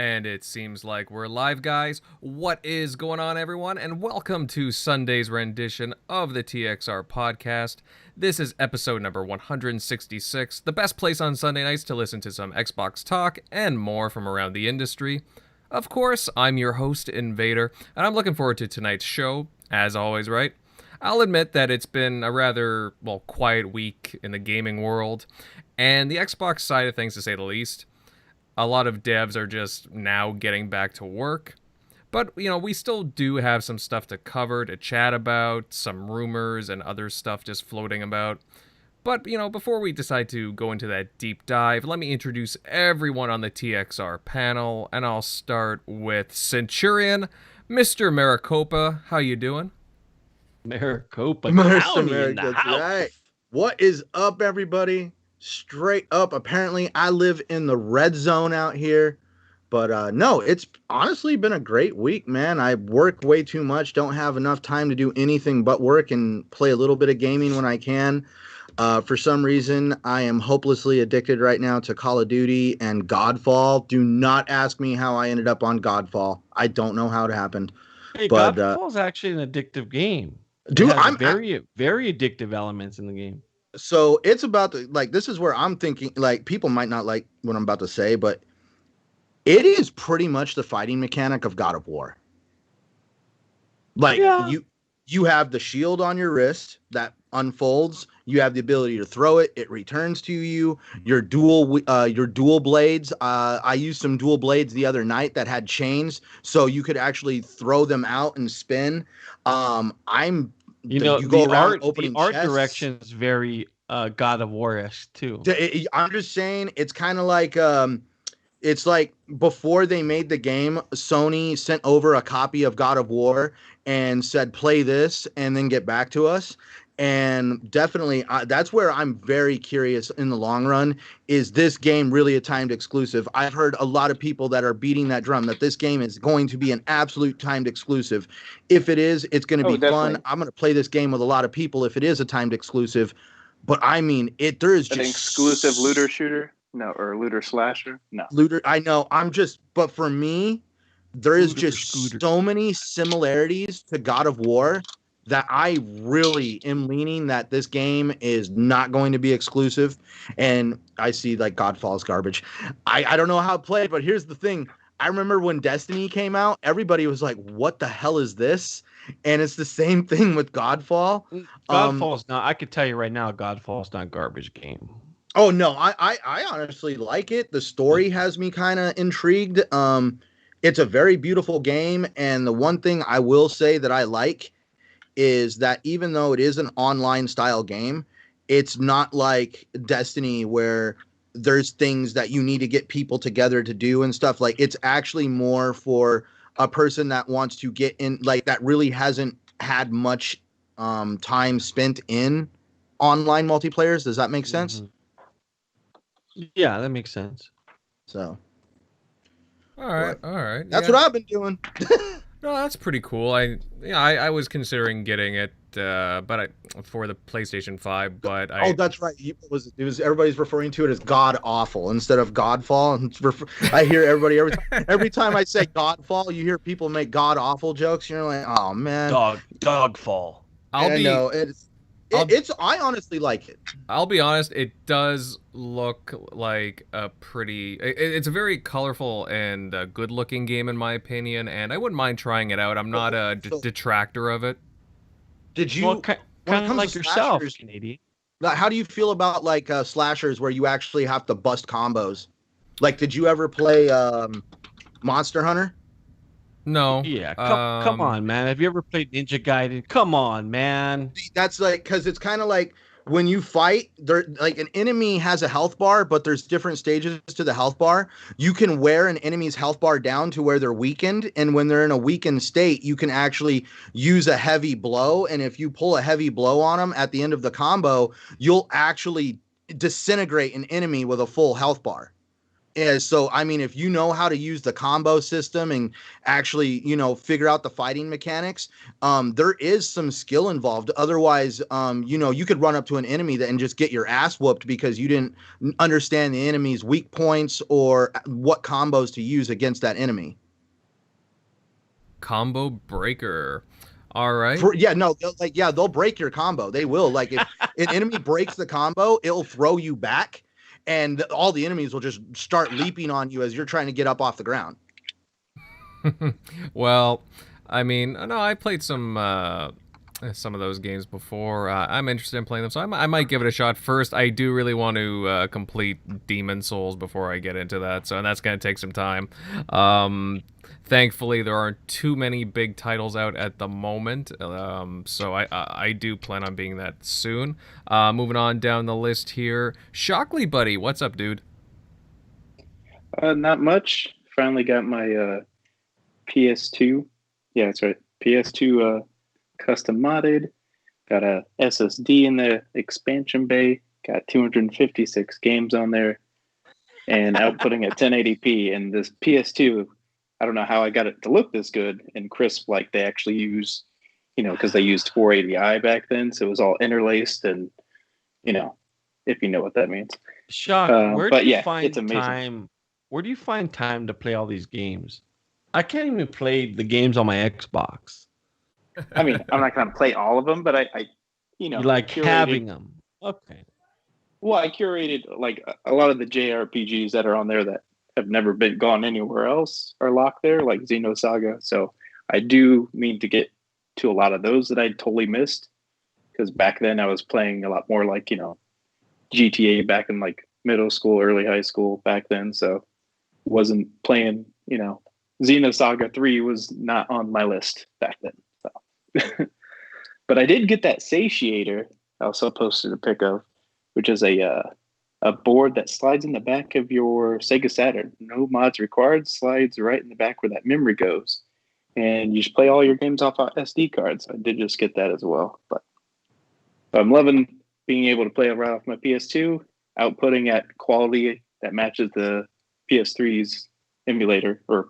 And it seems like we're live, guys. What is going on, everyone? And welcome to Sunday's rendition of the TXR podcast. This is episode number 166, the best place on Sunday nights to listen to some Xbox talk and more from around the industry. Of course, I'm your host, Invader, and I'm looking forward to tonight's show, as always, right? I'll admit that it's been a rather, quiet week in the gaming world, and the Xbox side of things, to say the least. A lot of devs are just now getting back to work. But, we still do have some stuff to cover, to chat about, some rumors and other stuff just floating about. But, before we decide to go into that deep dive, let me introduce everyone on the TXR panel, and I'll start with Centurion, Mr. Maricopa. How you doing? Maricopa County in the house. Right. What is up, everybody? Straight up, apparently I live in the red zone out here, but no, it's honestly been a great week, man. I work way too much, don't have enough time to do anything but work and play a little bit of gaming when I can. For some reason, I am hopelessly addicted right now to Call of Duty and Godfall. Do not ask me how I ended up on Godfall. I don't know how it happened. Hey, but Godfall is actually an addictive game. Dude, I'm very addictive elements in the game. So it's about this is where I'm thinking, people might not like what I'm about to say, but it is pretty much the fighting mechanic of God of War. You have the shield on your wrist that unfolds. You have the ability to throw it. It returns to you. Your dual blades. I used some dual blades the other night that had chains, so you could actually throw them out and spin. The art direction is very God of War-esque too. I'm just saying, it's kind of like it's like before they made the game, Sony sent over a copy of God of War and said, play this and then get back to us. And definitely, that's where I'm very curious in the long run. Is this game really a timed exclusive? I've heard a lot of people that are beating that drum that this game is going to be an absolute timed exclusive. If it is, it's going to be definitely fun. I'm going to play this game with a lot of people if it is a timed exclusive. But I mean, there is just an exclusive looter shooter, no, or looter slasher, no. Looter, I know. But for me, there is so many similarities to God of War that I really am leaning that this game is not going to be exclusive. And I see Godfall's garbage. I don't know how it played, but here's the thing. I remember when Destiny came out, everybody was like, what the hell is this? And it's the same thing with Godfall. Godfall's not, I could tell you right now, Godfall's not a garbage game. Oh, no, I honestly like it. The story has me kind of intrigued. It's a very beautiful game. And the one thing I will say that I like is that even though it is an online style game, it's not like Destiny where there's things that you need to get people together to do and stuff. It's actually more for a person that wants to get in, that really hasn't had much time spent in online multiplayers. Does that make sense? Yeah, that makes sense. So. All right. That's what I've been doing. No, that's pretty cool. I was considering getting it, for the PlayStation 5, but that's right. It was everybody's referring to it as God awful instead of Godfall. I hear everybody every time I say Godfall, you hear people make God awful jokes. You're like, oh man, Dogfall. I honestly like it. I'll be honest, it does look like it's a very colorful and good-looking game in my opinion, and I wouldn't mind trying it out. I'm not a detractor of it. Did you kind of like yourself, Canadian? How do you feel about slashers where you actually have to bust combos? Did you ever play Monster Hunter? No. Yeah, come on, man. Have you ever played Ninja Gaiden? Come on, man. That's because it's kind of like when you fight, an enemy has a health bar, but there's different stages to the health bar. You can wear an enemy's health bar down to where they're weakened, and when they're in a weakened state, you can actually use a heavy blow, and if you pull a heavy blow on them at the end of the combo, you'll actually disintegrate an enemy with a full health bar. So, I mean, if you know how to use the combo system and actually, figure out the fighting mechanics, there is some skill involved. Otherwise, you could run up to an enemy and just get your ass whooped because you didn't understand the enemy's weak points or what combos to use against that enemy. Combo breaker. All right. They'll break your combo. They will. Like, if an enemy breaks the combo, it'll throw you back. And all the enemies will just start leaping on you as you're trying to get up off the ground. Well, I mean, no, I played some of those games before. I'm interested in playing them, so I might give it a shot. First, I do really want to complete Demon Souls before I get into that, so that's going to take some time. Thankfully, there aren't too many big titles out at the moment, so I do plan on being that soon. Moving on down the list here, Shockley Buddy, what's up, dude? Not much. Finally got my PS2. Yeah, that's right. PS2 custom modded. Got a SSD in the expansion bay. Got 256 games on there, and outputting at 1080p. And this PS2. I don't know how I got it to look this good and crisp like they actually use, because they used 480i back then. So it was all interlaced and, if you know what that means. Shock, where do you find time? Where do you find time to play all these games? I can't even play the games on my Xbox. I mean, I'm not going to play all of them, but I you like having them. Okay. Well, I curated like a lot of the JRPGs that are on there that have never been gone anywhere else are locked there, like Xenosaga. So I do mean to get to a lot of those that I totally missed, because back then I was playing a lot more like, GTA back in like middle school, early high school back then. So wasn't playing, Xenosaga 3 was not on my list back then. So. But I did get that Satiator. I also posted a pic of, which is a board that slides in the back of your Sega Saturn. No mods required. Slides right in the back where that memory goes. And you just play all your games off SD cards. I did just get that as well. But I'm loving being able to play it right off my PS2, outputting at quality that matches the PS3's emulator, or,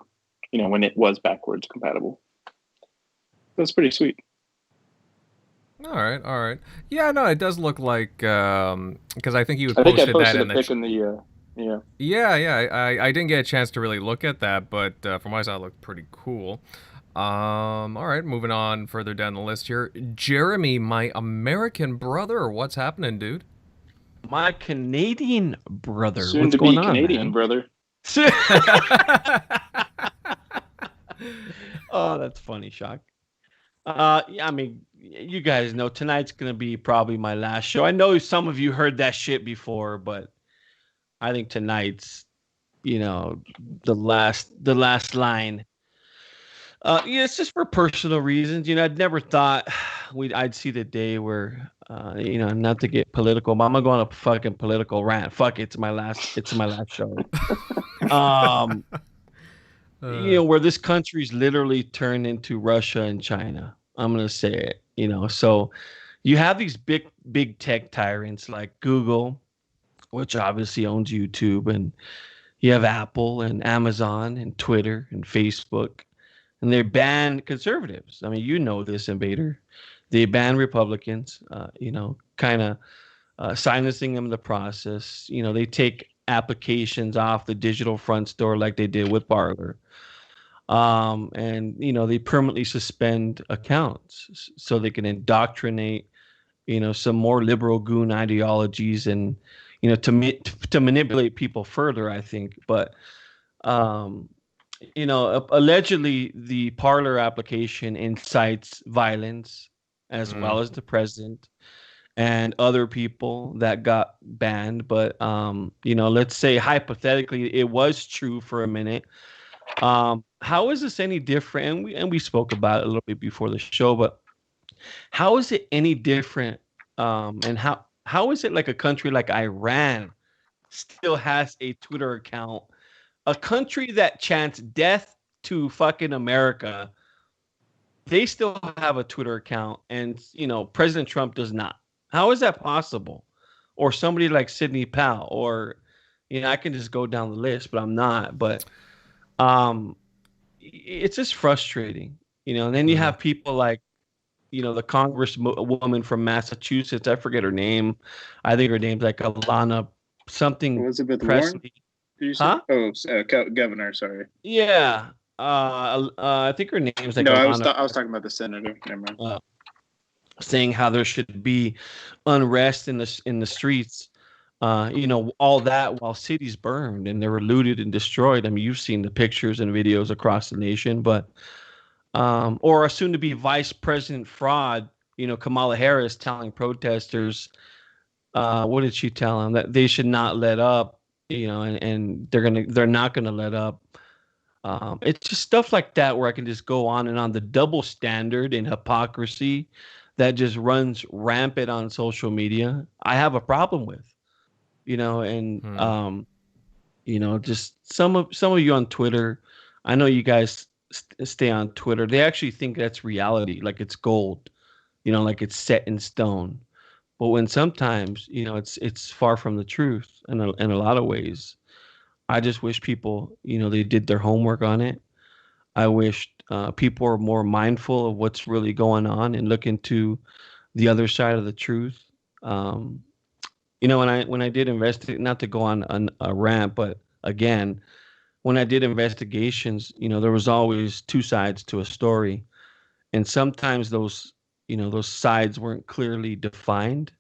when it was backwards compatible. That's pretty sweet. All right. Yeah, no, it does look like, because I think you posted that in the... I think I posted a pic in the, Yeah, I didn't get a chance to really look at that, but from my side, it looked pretty cool. All right, moving on further down the list here. Jeremy, my American brother, what's happening, dude? My Canadian brother. Soon what's to going be on, Canadian man? brother. Oh, that's funny, Shock. Yeah, I mean, you guys know tonight's gonna be probably my last show. I know some of you heard that shit before, but I think tonight's, the last line. Yeah, it's just for personal reasons. I'd never thought I'd see the day where, not to get political, but I'm gonna go on a fucking political rant. Fuck it, it's my last show. Where this country's literally turned into Russia and China. I'm gonna say it. So you have these big tech tyrants like Google, which obviously owns YouTube, and you have Apple and Amazon and Twitter and Facebook, and they ban conservatives. I mean, this, Invader. They ban Republicans. Kind of silencing them in the process. They take applications off the digital front store like they did with Parler. And they permanently suspend accounts so they can indoctrinate some more liberal goon ideologies and to manipulate people further, I think. But allegedly the Parler application incites violence as well as the president and other people that got banned. But let's say hypothetically it was true for a minute. How is this any different? And we spoke about it a little bit before the show, but how is it any different? And how is it like a country like Iran still has a Twitter account? A country that chants death to fucking America, they still have a Twitter account, and President Trump does not. How is that possible? Or somebody like Sidney Powell, or I can just go down the list, but I'm not. But it's just frustrating, And then you have people like, the congresswoman from Massachusetts. I forget her name. I think her name's like Alana something. Elizabeth Presley. Warren? Did you say? Oh, governor. Sorry. Yeah. I think her name's like no. Alana. I was talking about the senator. Never mind. Saying how there should be unrest in the streets. All that while cities burned and they were looted and destroyed. I mean, you've seen the pictures and videos across the nation, but or a soon-to-be vice president fraud, Kamala Harris telling protesters, what did she tell them? That they should not let up, and they're not gonna let up. It's just stuff like that where I can just go on and on. The double standard and hypocrisy that just runs rampant on social media, I have a problem with. Just some of you on Twitter, I know you guys stay on Twitter. They actually think that's reality, like it's gold, like it's set in stone. But when sometimes, it's far from the truth in a lot of ways. I just wish people, they did their homework on it. I wish people are more mindful of what's really going on and look into the other side of the truth. When I did investigate, not to go on a rant, but again, when I did investigations, there was always two sides to a story, and sometimes those sides weren't clearly defined.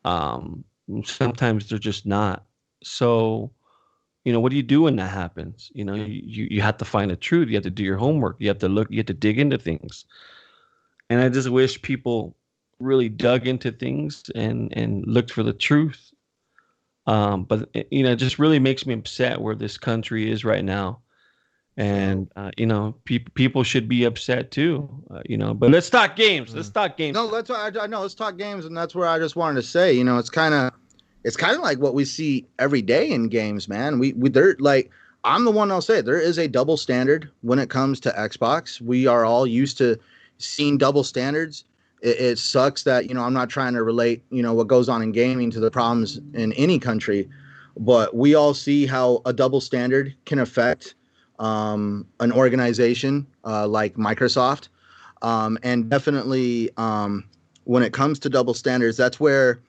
Sometimes they're just not. So, what do you do when that happens? You have to find the truth. You have to do your homework. You have to look. You have to dig into things. And I just wish people really dug into things and looked for the truth. But it just really makes me upset where this country is right now. And people should be upset too. But let's talk games. Let's talk games. No, let's talk games, and that's where I just wanted to say, it's kind of like what we see every day in games, man. They're like, I'm the one that'll say it. There is a double standard when it comes to Xbox. We are all used to seeing double standards. It sucks that, I'm not trying to relate, what goes on in gaming to the problems in any country, but we all see how a double standard can affect an organization like Microsoft. And definitely when it comes to double standards, that's where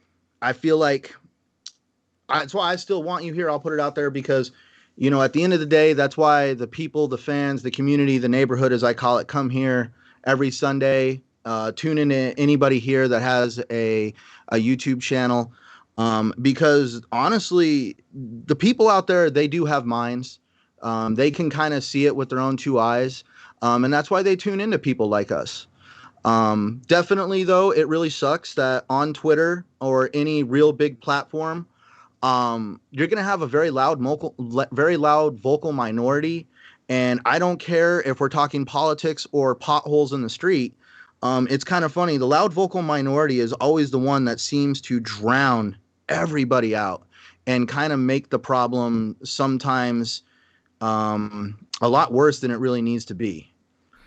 I feel like that's why I still want you here. I'll put it out there because, at the end of the day, that's why the people, the fans, the community, the neighborhood, as I call it, come here every Sunday. Tune in to anybody here that has a YouTube channel, because honestly, the people out there, they do have minds. They can kind of see it with their own two eyes, and that's why they tune into people like us. Definitely, though, it really sucks that on Twitter or any real big platform, you're gonna have a very loud vocal minority, and I don't care if we're talking politics or potholes in the street. It's kind of funny. The loud vocal minority is always the one that seems to drown everybody out and kind of make the problem sometimes a lot worse than it really needs to be.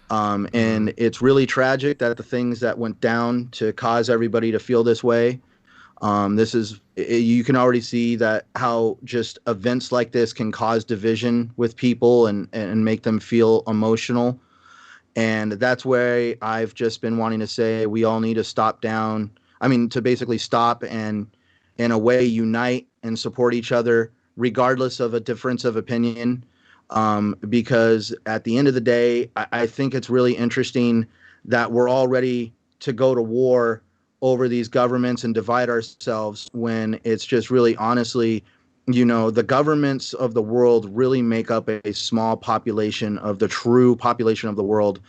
And it's really tragic that the things that went down to cause everybody to feel this way. You can already see that how just events like this can cause division with people and make them feel emotional. And that's where I've just been wanting to say we all need to to basically stop and in a way unite and support each other regardless of a difference of opinion. Because at the end of the day, I think it's really interesting that we're all ready to go to war over these governments and divide ourselves when it's just really honestly, the governments of the world really make up a small population of the true population of the world.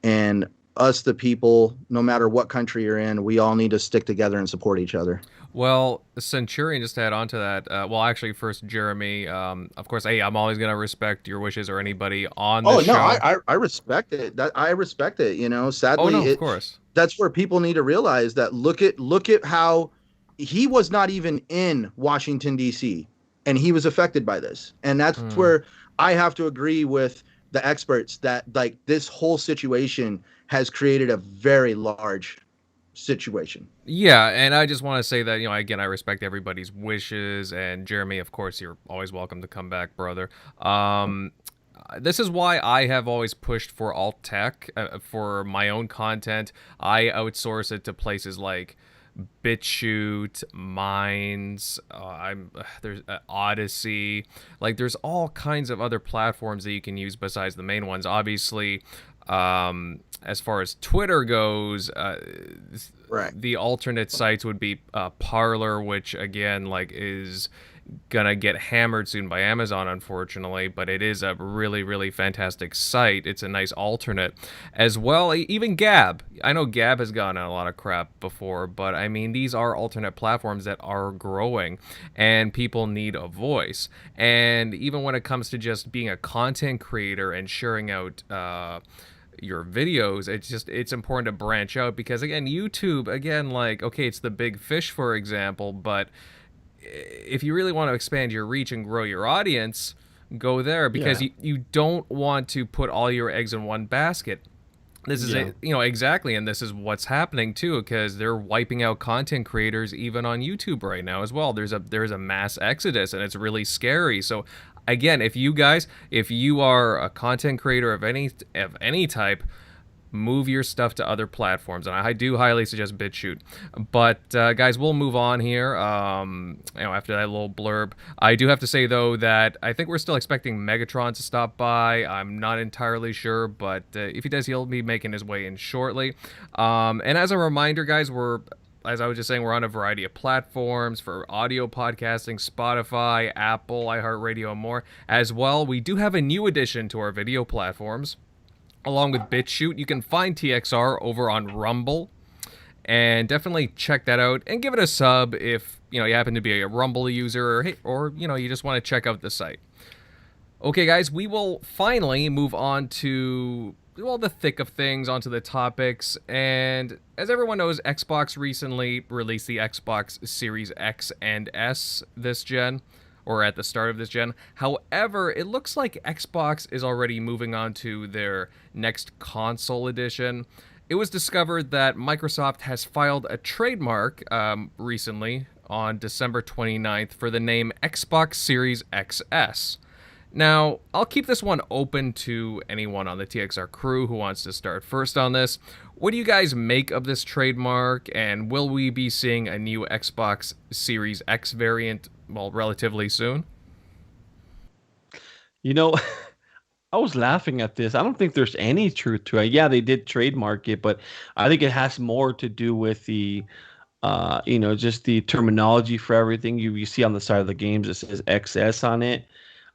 And us, the people, no matter what country you're in, we all need to stick together and support each other. Well, Centurion, just to add on to that, actually, first, Jeremy, of course, hey, I'm always going to respect your wishes or anybody on the show. I respect it. I respect it, sadly. Of course. That's where people need to realize that look at how he was not even in Washington, D.C., and he was affected by this. And that's where I have to agree with the experts that like this whole situation has created a very large situation. Yeah, and I just want to say that, again, I respect everybody's wishes, and Jeremy, of course, you're always welcome to come back, brother. This is why I have always pushed for alt tech for my own content. I outsource it to places like BitChute, Minds, there's Odyssey. Like, there's all kinds of other platforms that you can use besides the main ones. Obviously, as far as Twitter goes, Right. the alternate sites would be Parler, which again, like, is gonna get hammered soon by Amazon, unfortunately, but it is a really, really fantastic site. It's a nice alternate as well. Even Gab, I know Gab has gotten a lot of crap before, but I mean, these are alternate platforms that are growing, and people need a voice. And even when it comes to just being a content creator and sharing out your videos, it's important to branch out, because again, YouTube, again, like, okay, it's the big fish, for example, but if you really want to expand your reach and grow your audience, go there, because you don't want to put all your eggs in one basket. This is exactly, and this is what's happening too, because they're wiping out content creators even on YouTube right now as well. There's a mass exodus, and it's really scary. So again, if you are a content creator of any type, move your stuff to other platforms, and I do highly suggest BitChute. But guys, we'll move on here. After that little blurb, I do have to say though that I think we're still expecting Megatron to stop by. I'm not entirely sure, but if he does, he'll be making his way in shortly. And as a reminder, guys, as I was just saying, we're on a variety of platforms for audio podcasting: Spotify, Apple, iHeartRadio, and more. As well, we do have a new addition to our video platforms. Along with BitChute, you can find TXR over on Rumble, and definitely check that out and give it a sub if you happen to be a Rumble user, or you just want to check out the site. Okay, guys, we will finally move on to the thick of things, onto the topics. And as everyone knows, Xbox recently released the Xbox Series X and S this gen, or at the start of this gen. However, it looks like Xbox is already moving on to their next console edition. It was discovered that Microsoft has filed a trademark recently on December 29th for the name Xbox Series XS. Now, I'll keep this one open to anyone on the TXR crew who wants to start first on this. What do you guys make of this trademark, and will we be seeing a new Xbox Series X variant, relatively soon? I was laughing at this. I don't think there's any truth to it. Yeah, they did trademark it, but I think it has more to do with the, just the terminology for everything. You see on the side of the games, it says XS on it.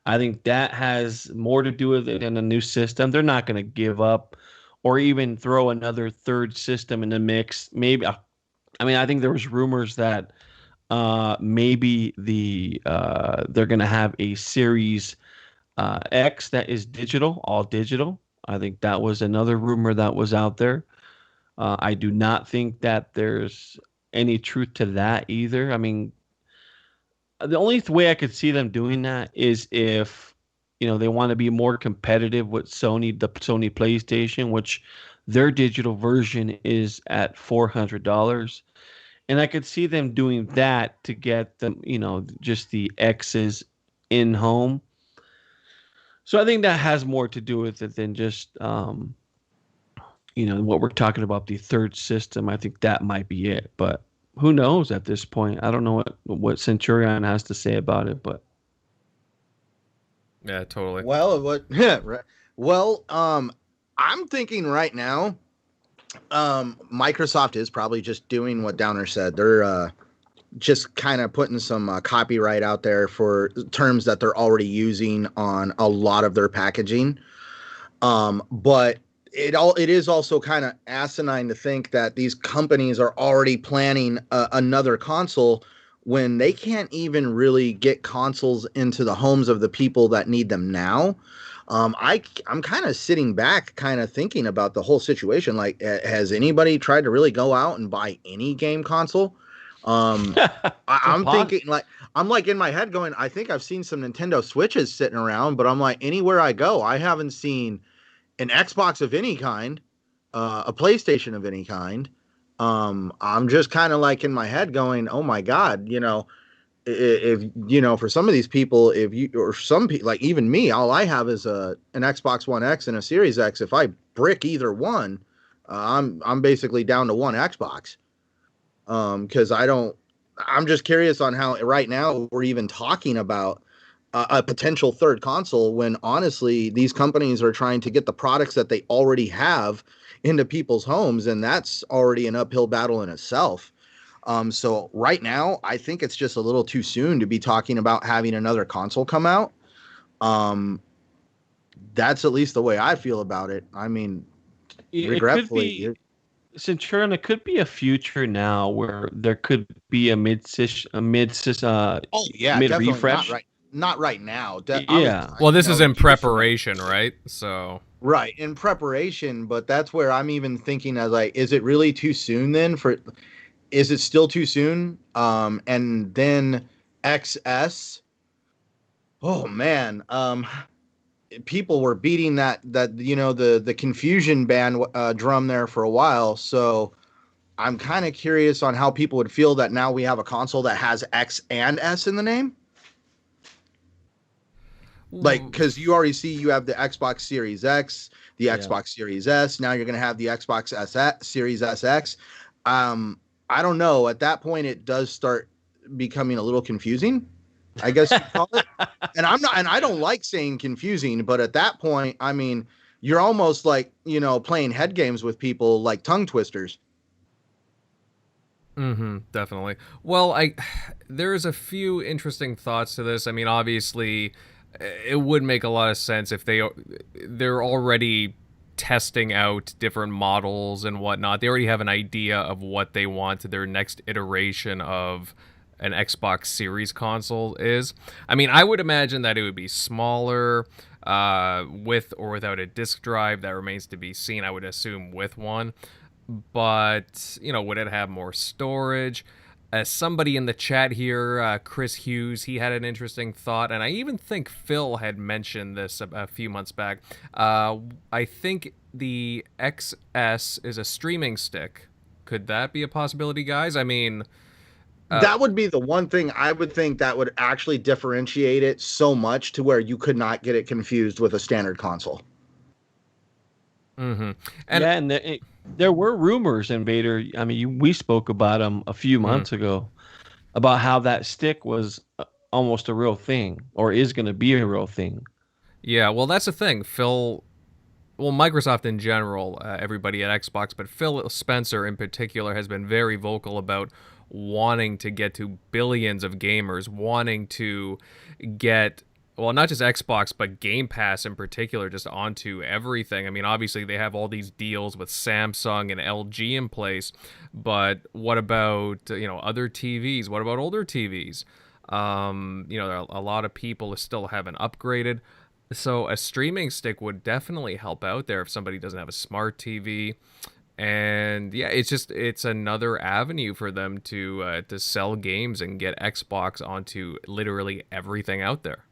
I think that has more to do with it than a new system. They're not going to give up or even throw another third system in the mix. Maybe, I think there was rumors that maybe they're going to have a Series X that is digital, all digital. I think that was another rumor that was out there. I do not think that there's any truth to that either. I mean, the only way I could see them doing that is if, they want to be more competitive with Sony, the Sony PlayStation, which their digital version is at $400. And I could see them doing that to get them, just the X's in home. So I think that has more to do with it than just, what we're talking about, the third system. I think that might be it. But who knows at this point? I don't know what Centurion has to say about it, but. Yeah, totally. Well, I'm thinking right now, Microsoft is probably just doing what Downer said. They're just kind of putting some copyright out there for terms that they're already using on a lot of their packaging. But it is also kind of asinine to think that these companies are already planning another console when they can't even really get consoles into the homes of the people that need them now. I'm kind of sitting back, kind of thinking about the whole situation. Like, has anybody tried to really go out and buy any game console? I'm thinking, like, I'm like in my head going, I think I've seen some Nintendo Switches sitting around, but I'm like, anywhere I go, I haven't seen an Xbox of any kind, a PlayStation of any kind, I'm just kind of like in my head going, oh my God, if for some of these people, if you or some people like even me, all I have is an Xbox One X and a Series X. If I brick either one, I'm basically down to one Xbox. Because I'm just curious on how right now we're even talking about a potential third console when honestly these companies are trying to get the products that they already have into people's homes, and that's already an uphill battle in itself. So right now, I think it's just a little too soon to be talking about having another console come out. That's at least the way I feel about it. I mean, It could regretfully, be, Centurion. It could be a future now where there could be a oh yeah, mid definitely refresh. not right now. Yeah. Well, this is in years from now. preparation, right? So Right, in preparation, but that's where I'm even thinking as like, is it really too soon then is it still too soon? And then XS. Oh man. People were beating that the confusion band drum there for a while, so I'm kind of curious on how people would feel that now we have a console that has X and S in the name. Like, because you already see you have the Xbox Series X, the Xbox Series S. Now you're going to have the Xbox Series SX. I don't know. At that point, it does start becoming a little confusing, I guess you call it. And I don't like saying confusing, but at that point, I mean, you're almost like, playing head games with people like tongue twisters. Definitely. Well, there's a few interesting thoughts to this. I mean, obviously, it would make a lot of sense if they're already testing out different models and whatnot. They already have an idea of what they want their next iteration of an Xbox Series console is. I mean, I would imagine that it would be smaller, with or without a disc drive. That remains to be seen. I would assume with one. But, would it have more storage? Somebody in the chat here, Chris Hughes, he had an interesting thought, and I even think Phil had mentioned this a few months back. I think the XS is a streaming stick. Could that be a possibility, guys? I mean, that would be the one thing I would think that would actually differentiate it so much to where you could not get it confused with a standard console. And there were rumors, Invader. I mean, we spoke about them a few months ago about how that stick was almost a real thing, or is going to be a real thing. Yeah, well, that's the thing. Microsoft in general, everybody at Xbox, but Phil Spencer in particular has been very vocal about wanting to get to billions of gamers, wanting to get, well, not just Xbox, but Game Pass in particular, just onto everything. I mean, obviously, they have all these deals with Samsung and LG in place, but what about, other TVs? What about older TVs? A lot of people still haven't upgraded. So a streaming stick would definitely help out there if somebody doesn't have a smart TV. And yeah, it's another avenue for them to sell games and get Xbox onto literally everything out there.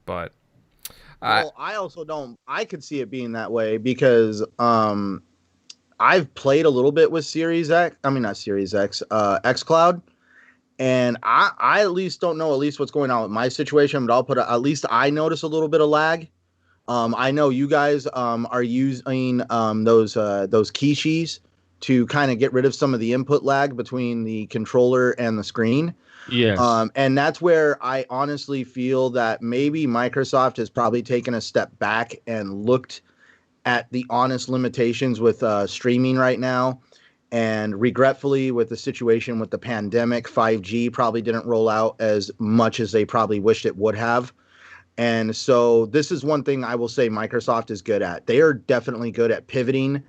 But I also don't. I could see it being that way because I've played a little bit with Series X. I mean, not Series X, XCloud, and I at least don't know what's going on with my situation. But I'll put at least I notice a little bit of lag. I know you guys are using those keyshis to kind of get rid of some of the input lag between the controller and the screen. Yes. And that's where I honestly feel that maybe Microsoft has probably taken a step back and looked at the honest limitations with streaming right now. And regretfully, with the situation with the pandemic, 5G probably didn't roll out as much as they probably wished it would have. And so this is one thing I will say Microsoft is good at. They are definitely good at pivoting.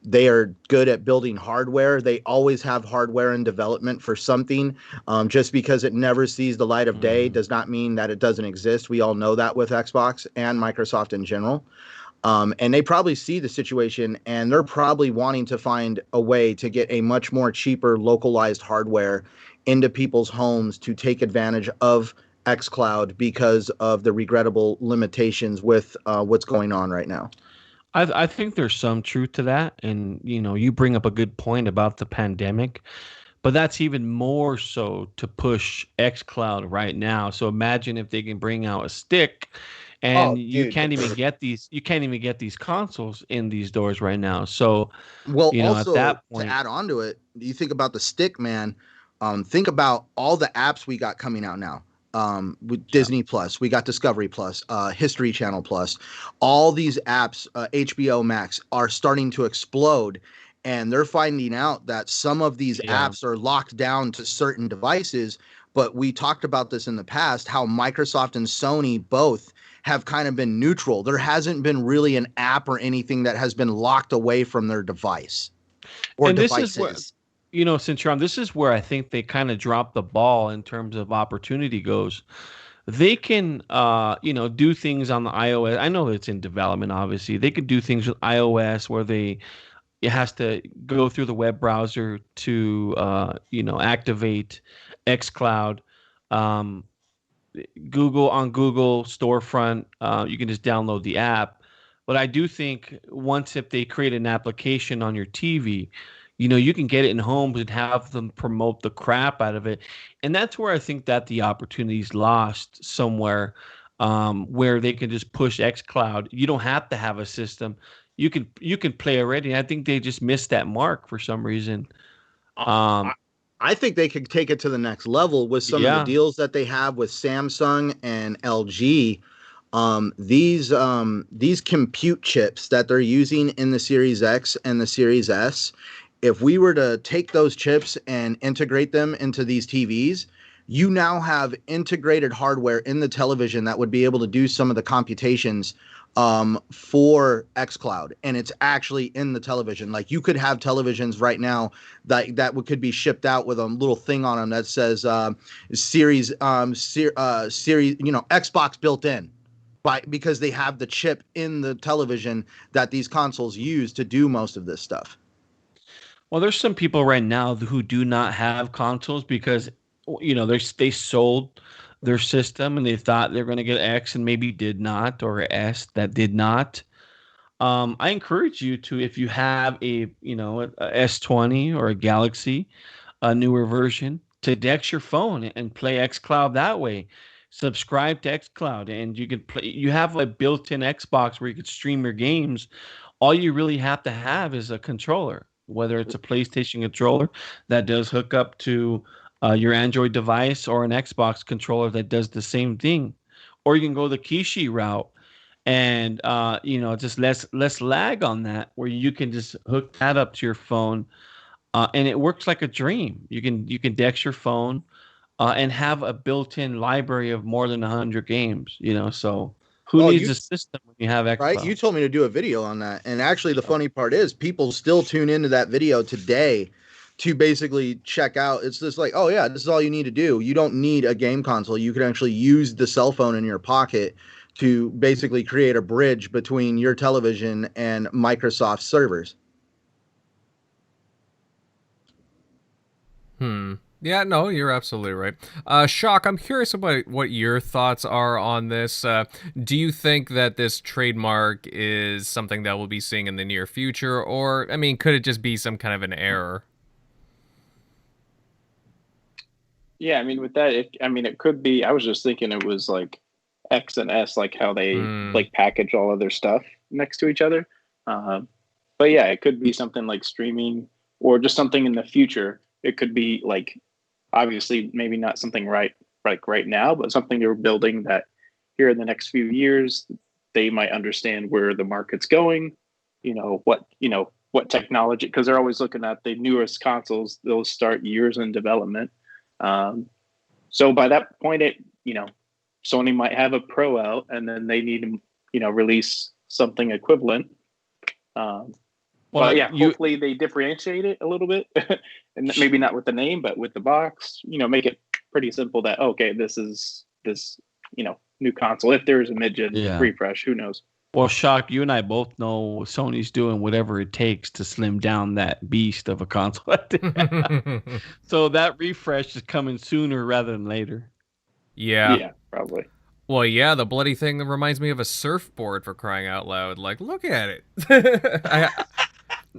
They are good at building hardware. They always have hardware in development for something. Just because it never sees the light of day does not mean that it doesn't exist. We all know that with Xbox and Microsoft in general. And they probably see the situation, and they're probably wanting to find a way to get a much more cheaper localized hardware into people's homes to take advantage of xCloud because of the regrettable limitations with what's going on right now. I think there's some truth to that, and you bring up a good point about the pandemic, but that's even more so to push xCloud right now. So imagine if they can bring out a stick, and Oh, dude. you can't even get these consoles in these doors right now. So Well, at also that to point, add on to it, you think about the stick, man. Think about all the apps we got coming out now. With yeah, Disney Plus, we got Discovery Plus, History Channel Plus. All these apps, HBO Max, are starting to explode, and they're finding out that some of these yeah. apps are locked down to certain devices. But we talked about this in the past, how Microsoft and Sony both have kind of been neutral. There hasn't been really an app or anything that has been locked away from their device or And this is where, devices. since you're on, this is where I think they kind of dropped the ball in terms of opportunity goes. They can, do things on the iOS. I know it's in development, obviously. They could do things with iOS where it has to go through the web browser to, activate xCloud. Um, Google storefront, you can just download the app. But I do think once if they create an application on your TV, you can get it in homes and have them promote the crap out of it. And that's where I think that the opportunity's lost somewhere, where they can just push xCloud. You don't have to have a system. You can play already. And I think they just missed that mark for some reason. Uh, Um, I, I think they could take it to the next level with some of the yeah, deals that they have with Samsung and LG. These compute chips that they're using in the Series X and the Series S, if we were to take those chips and integrate them into these TVs, you now have integrated hardware in the television that would be able to do some of the computations for xCloud, and it's actually in the television. Like you could have televisions right now could be shipped out with a little thing on them that says series Xbox built in, because they have the chip in the television that these consoles use to do most of this stuff. well, there's some people right now who do not have consoles because they sold their system and they thought they're going to get X and maybe did not, or S that did not. I encourage you to, if you have a S20 or a Galaxy, a newer version, to dex your phone and play xCloud that way. Subscribe to xCloud and you can play. You have a built-in Xbox where you could stream your games. All you really have to have is a controller, whether it's a PlayStation controller that does hook up to your Android device, or an Xbox controller that does the same thing. Or you can go the Kishi route and just less lag on that, where you can just hook that up to your phone, and it works like a dream. You can dex your phone, and have a built-in library of more than 100 games. So who Well, needs you a system when you have right? xCloud? You told me to do a video on that. And actually, the funny part is people still tune into that video today to basically check out. It's just like, oh, yeah, this is all you need to do. You don't need a game console. You can actually use the cell phone in your pocket to basically create a bridge between your television and Microsoft servers. Yeah, no, you're absolutely right. Shock, I'm curious about what your thoughts are on this. Do you think that this trademark is something that we'll be seeing in the near future, or, I mean, could it just be some kind of an error? Yeah, I mean, with that, it could be. I was just thinking it was like X and S, like how they Hmm. like package all of their stuff next to each other. Um, but yeah, it could be something like streaming or just something in the future. It could be like obviously maybe not something right now, but something they're building that here in the next few years they might understand where the market's going. What technology, because they're always looking at the newest consoles. Those start years in development. Um, so by that point, Sony might have a Pro out, and then they need to, release something equivalent. Um, Well, but yeah, you hopefully they differentiate it a little bit, and maybe not with the name, but with the box. Make it pretty simple. That okay, this is this new console. If there's a mid-gen yeah. refresh, who knows? Well, Shock, you and I both know Sony's doing whatever it takes to slim down that beast of a console. So that refresh is coming sooner rather than later. Yeah. Yeah, probably. Well, yeah, the bloody thing reminds me of a surfboard, for crying out loud. Like, look at it. I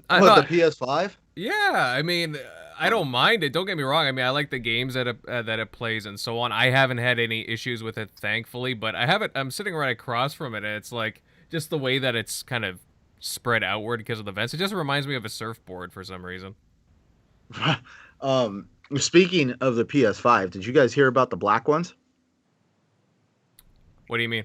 What, the thought, PS5? yeah, I mean, I don't mind it. Don't get me wrong. I mean, I like the games that it plays and so on. I haven't had any issues with it, thankfully. But I have it. I'm sitting right across from it, and it's like just the way that it's kind of spread outward because of the vents. It just reminds me of a surfboard for some reason. Speaking of the PS5, did you guys hear about the black ones? What do you mean?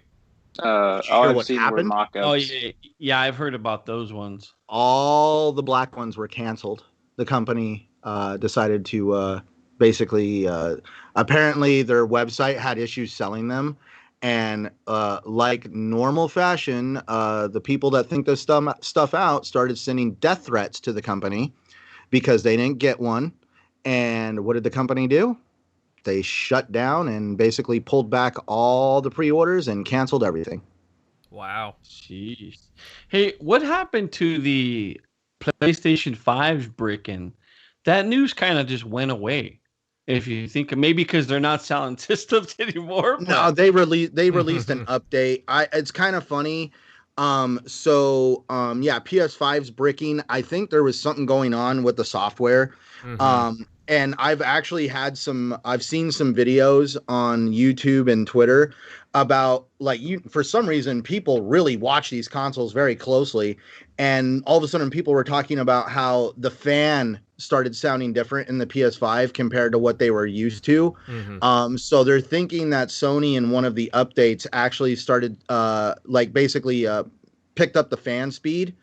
All Sure, I've what seen were happened? mock-ups. Oh yeah, I've heard about those ones. All the black ones were canceled. The company decided to basically, apparently, their website had issues selling them. And like normal fashion, the people that think this stuff out started sending death threats to the company because they didn't get one. And what did the company do? They shut down and basically pulled back all the pre-orders and canceled everything. Wow. Jeez. Hey, what happened to the PlayStation 5's break-in? That news kind of just went away. If you think maybe because they're not selling systems anymore. No, they released an update. It's kind of funny. Yeah, PS5's bricking. I think there was something going on with the software. And I've seen some videos on YouTube and Twitter about for some reason people really watch these consoles very closely, and all of a sudden people were talking about how the fan started sounding different in the PS5 compared to what they were used to. So they're thinking that Sony in one of the updates actually started picked up the fan speed.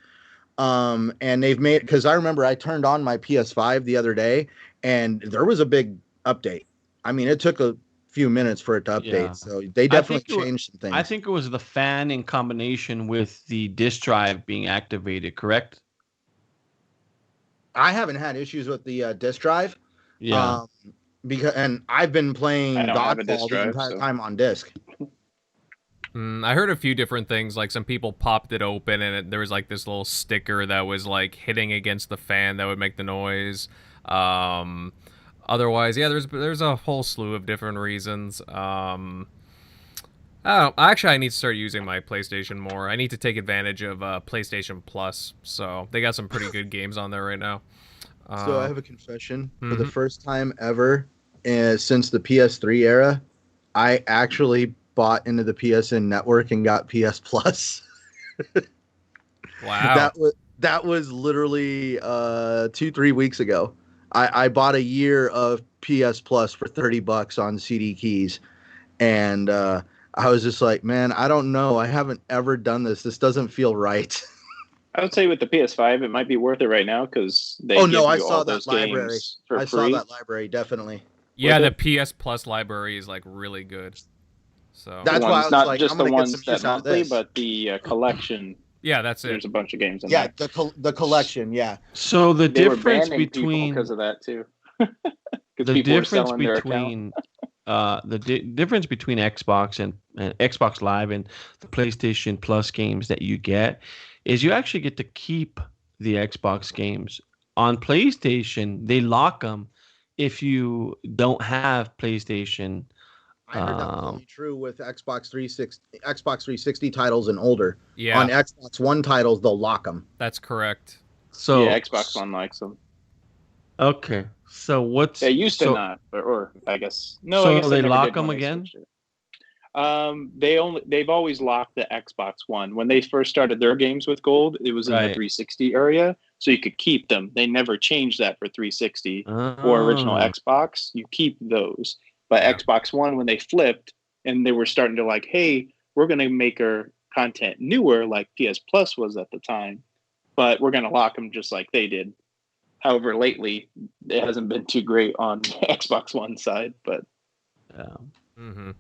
And they've made, because I remember I turned on my PS5 the other day and there was a big update. I mean, it took a few minutes for it to update. Yeah. So they definitely changed some things. I think it was the fan in combination with the disk drive being activated, correct? I haven't had issues with the disk drive. Yeah. And I've been playing I don't have a Godfall disk the drive, entire so. time on disc. I heard a few different things. Like some people popped it open and there was like this little sticker that was like hitting against the fan that would make the noise. Otherwise, yeah, there's a whole slew of different reasons. I don't know. Actually, I need to start using my PlayStation more. I need to take advantage of PlayStation Plus. So they got some pretty good games on there right now. So I have a confession. For the first time ever since the PS3 era, I actually bought into the PSN network and got PS Plus. Wow. That was literally 2-3 weeks ago. I bought a year of PS Plus for $30 on CD keys, and I was just like, man, I don't know. I haven't ever done this. This doesn't feel right. I would say with the PS5, it might be worth it right now because they Oh give no, you I all saw that those library. games for I free. saw that library definitely. Yeah, With the PS Plus library is like really good. So That's The why I ones, was not like, just I'm the gonna get ones some that use out of monthly, this. but the collection. yeah, that's it. There's a bunch of games in Yeah, there. the collection. Yeah. So the They were difference banning people between because of that too. the Because people were difference selling their account. between difference between Xbox and Xbox Live and the PlayStation Plus games that you get is you actually get to keep the Xbox games. On PlayStation, they lock them if you don't have PlayStation. I heard that was only true with Xbox 360 titles and older. Yeah, On Xbox One titles, they'll lock them. that's correct. So Yeah, Xbox One likes them. Okay. So what's They used to so, not, or I guess no. So I guess they never lock did when them they again? switched it. They've always locked the Xbox One. When they first started their games with gold, it was in the Right. 360 area, so you could keep them. They never changed that for 360 or original Oh. Xbox. You keep those. But Yeah. Xbox One, when they flipped and they were starting to like, hey, we're going to make our content newer, like PS Plus was at the time, but we're going to lock them just like they did. However, lately it hasn't been too great on Xbox One side, but Mm-hmm.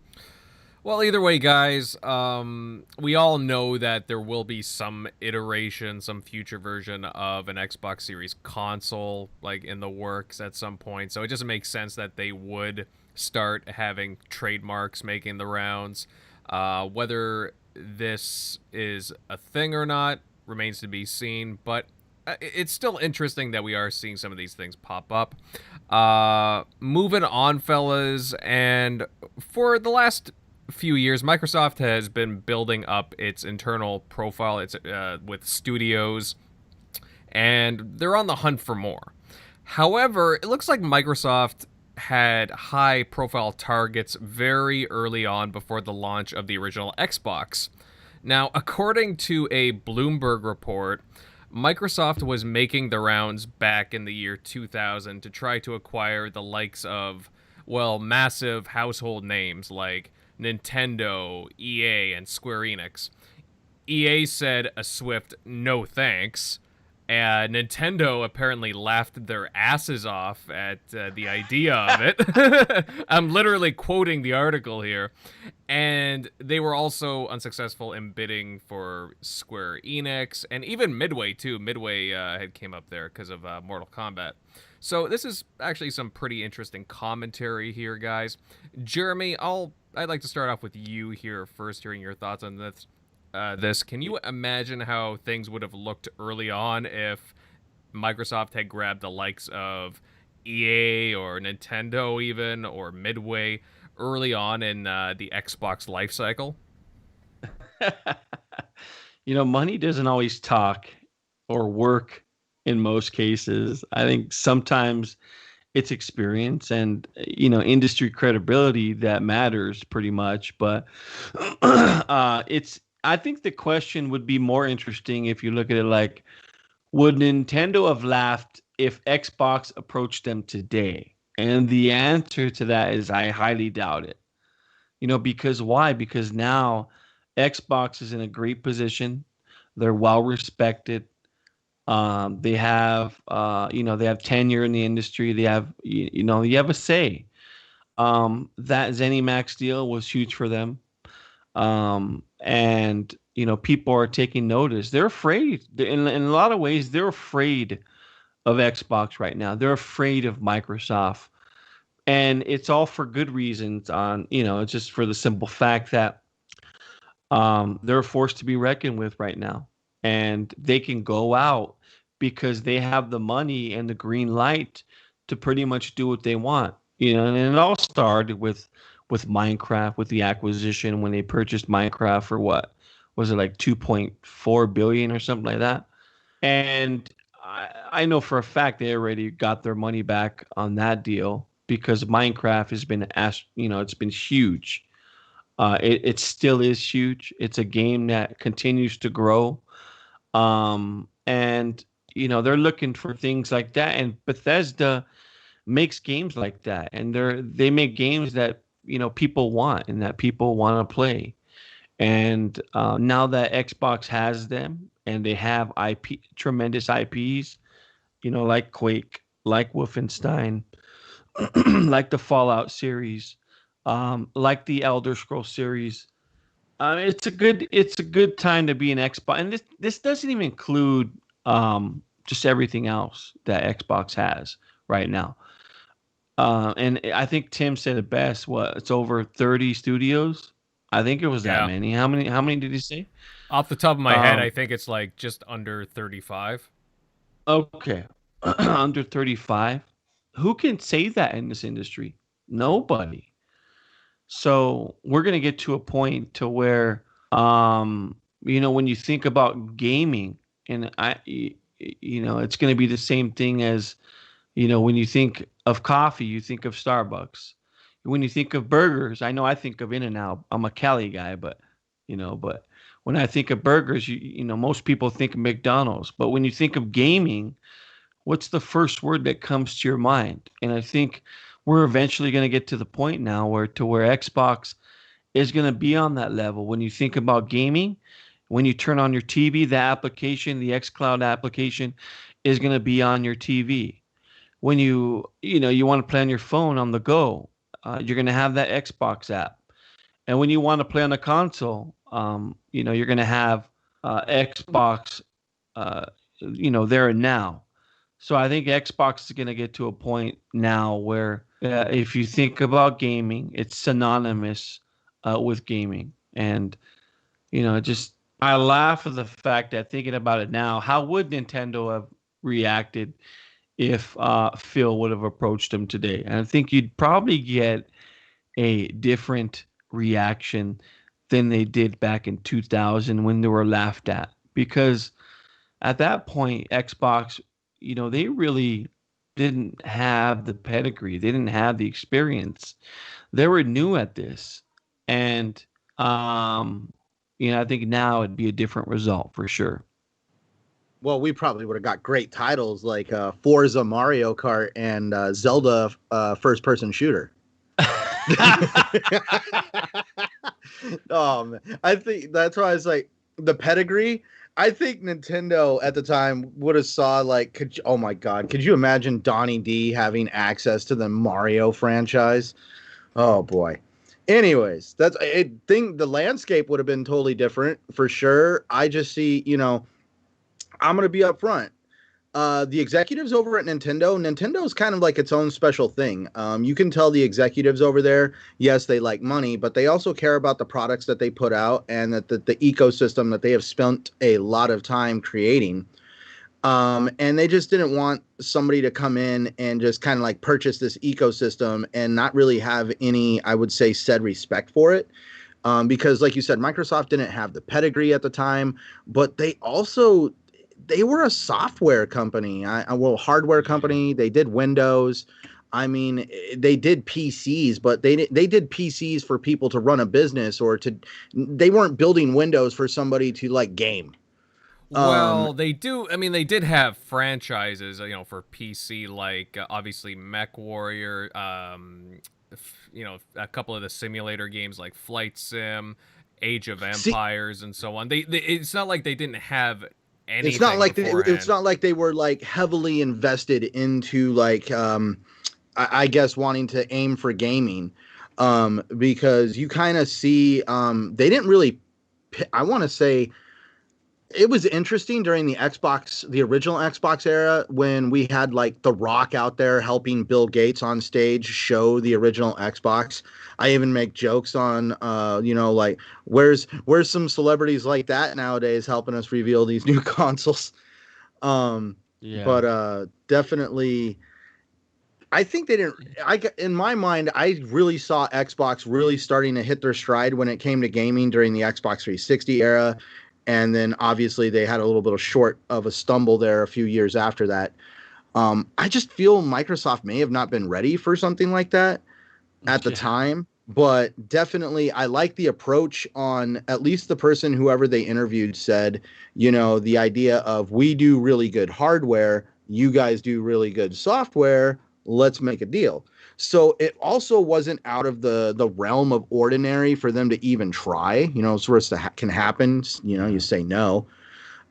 Well, either way, guys, we all know that there will be some iteration, some future version of an Xbox Series console, like in the works at some point. So it just makes sense that they would start having trademarks making the rounds. Whether this is a thing or not remains to be seen, but it's still interesting that we are seeing some of these things pop up. Moving on, fellas, and for the last few years, Microsoft has been building up its internal profile. It's with studios, and they're on the hunt for more. However, it looks like Microsoft had high-profile targets very early on before the launch of the original Xbox. Now, according to a Bloomberg report, Microsoft was making the rounds back in the year 2000 to try to acquire the likes of, well, massive household names like Nintendo, EA, and Square Enix. EA said a swift no thanks. Nintendo apparently laughed their asses off at the idea of it. I'm literally quoting the article here. And they were also unsuccessful in bidding for Square Enix and even Midway, too. Midway had came up there because of Mortal Kombat. So this is actually some pretty interesting commentary here, guys. Jeremy, I'd like to start off with you here first, hearing your thoughts on this. Can you imagine how things would have looked early on if Microsoft had grabbed the likes of EA or Nintendo even, or Midway early on in the Xbox life cycle? Money doesn't always talk or work in most cases. I think sometimes it's experience and, industry credibility that matters pretty much. But I think the question would be more interesting if you look at it like, would Nintendo have laughed if Xbox approached them today? And the answer to that is I highly doubt it. Because why? Because now Xbox is in a great position. They're well respected. They have, they have tenure in the industry. They have, you have a say. That ZeniMax deal was huge for them. And people are taking notice. They're afraid. In a lot of ways, they're afraid of Xbox right now. They're afraid of Microsoft, and it's all for good reasons. It's just for the simple fact that they're a force to be reckoned with right now, and they can go out because they have the money and the green light to pretty much do what they want. And it all started with Minecraft, with the acquisition when they purchased Minecraft for what was it, like 2.4 billion or something like that. And I know for a fact they already got their money back on that deal because Minecraft has been it's been huge. It still is huge. It's a game that continues to grow. And they're looking for things like that, and Bethesda makes games like that, and they make games that people want and that people want to play. And now that Xbox has them and they have tremendous IPs, like Quake, like Wolfenstein, like the Fallout series, like the Elder Scrolls series. It's a good time to be an Xbox, and this doesn't even include just everything else that Xbox has right now. And I think Tim said it best. It's over 30 studios. I think it was that many. How many did he say? Off the top of my head, I think it's like just under 35. Okay. Under 35. Who can say that in this industry? Nobody. So we're going to get to a point to where, when you think about gaming, and it's going to be the same thing as, when you think of coffee, you think of Starbucks. When you think of burgers, I know I think of In-N-Out. I'm a Cali guy, but when I think of burgers, most people think of McDonald's. But when you think of gaming, what's the first word that comes to your mind? And I think we're eventually going to get to the point now where Xbox is going to be on that level. When you think about gaming, when you turn on your TV, the application, the xCloud application is going to be on your TV. When you want to play on your phone on the go, you're going to have that Xbox app. And when you want to play on a console, you're going to have Xbox, there and now. So I think Xbox is going to get to a point now where if you think about gaming, it's synonymous with gaming. And, I laugh at the fact that thinking about it now, how would Nintendo have reacted if Phil would have approached him today? And I think you'd probably get a different reaction than they did back in 2000 when they were laughed at. Because at that point, Xbox, they really didn't have the pedigree. They didn't have the experience. They were new at this. And, I think now it'd be a different result for sure. Well, we probably would have got great titles like Forza Mario Kart and Zelda first-person shooter. I think that's why it's like the pedigree. I think Nintendo at the time would have saw like, oh my God, could you imagine Donnie D having access to the Mario franchise? Oh boy. Anyways, I think the landscape would have been totally different for sure. I just see, I'm going to be upfront. The executives over at Nintendo is kind of like its own special thing. You can tell the executives over there, yes, they like money, but they also care about the products that they put out and that the ecosystem that they have spent a lot of time creating. And they just didn't want somebody to come in and just kind of like purchase this ecosystem and not really have any, I would say, said respect for it. Because like you said, Microsoft didn't have the pedigree at the time, but they were a software company, hardware company. They did Windows. I mean, they did PCs, but they did PCs for people to run a business they weren't building Windows for somebody to like game. Well, they do. I mean, they did have franchises, for PC, like obviously Mech Warrior, a couple of the simulator games like Flight Sim, Age of Empires, and so on. It's not like they didn't have anything. It's not like they were like heavily invested into like I guess wanting to aim for gaming, because you kind of see they didn't really. I want to say it was interesting during the original Xbox era, when we had like The Rock out there helping Bill Gates on stage show the original Xbox. I even make jokes on, like where's some celebrities like that nowadays helping us reveal these new consoles. But definitely, I think they didn't. In my mind, I really saw Xbox really starting to hit their stride when it came to gaming during the Xbox 360 era. And then obviously they had a little bit of short of a stumble there a few years after that. I just feel Microsoft may have not been ready for something like that at the time, but definitely I like the approach on at least the person, whoever they interviewed, said, the idea of we do really good hardware, you guys do really good software, let's make a deal. So it also wasn't out of the realm of ordinary for them to even try. Sort of can happen. You say no.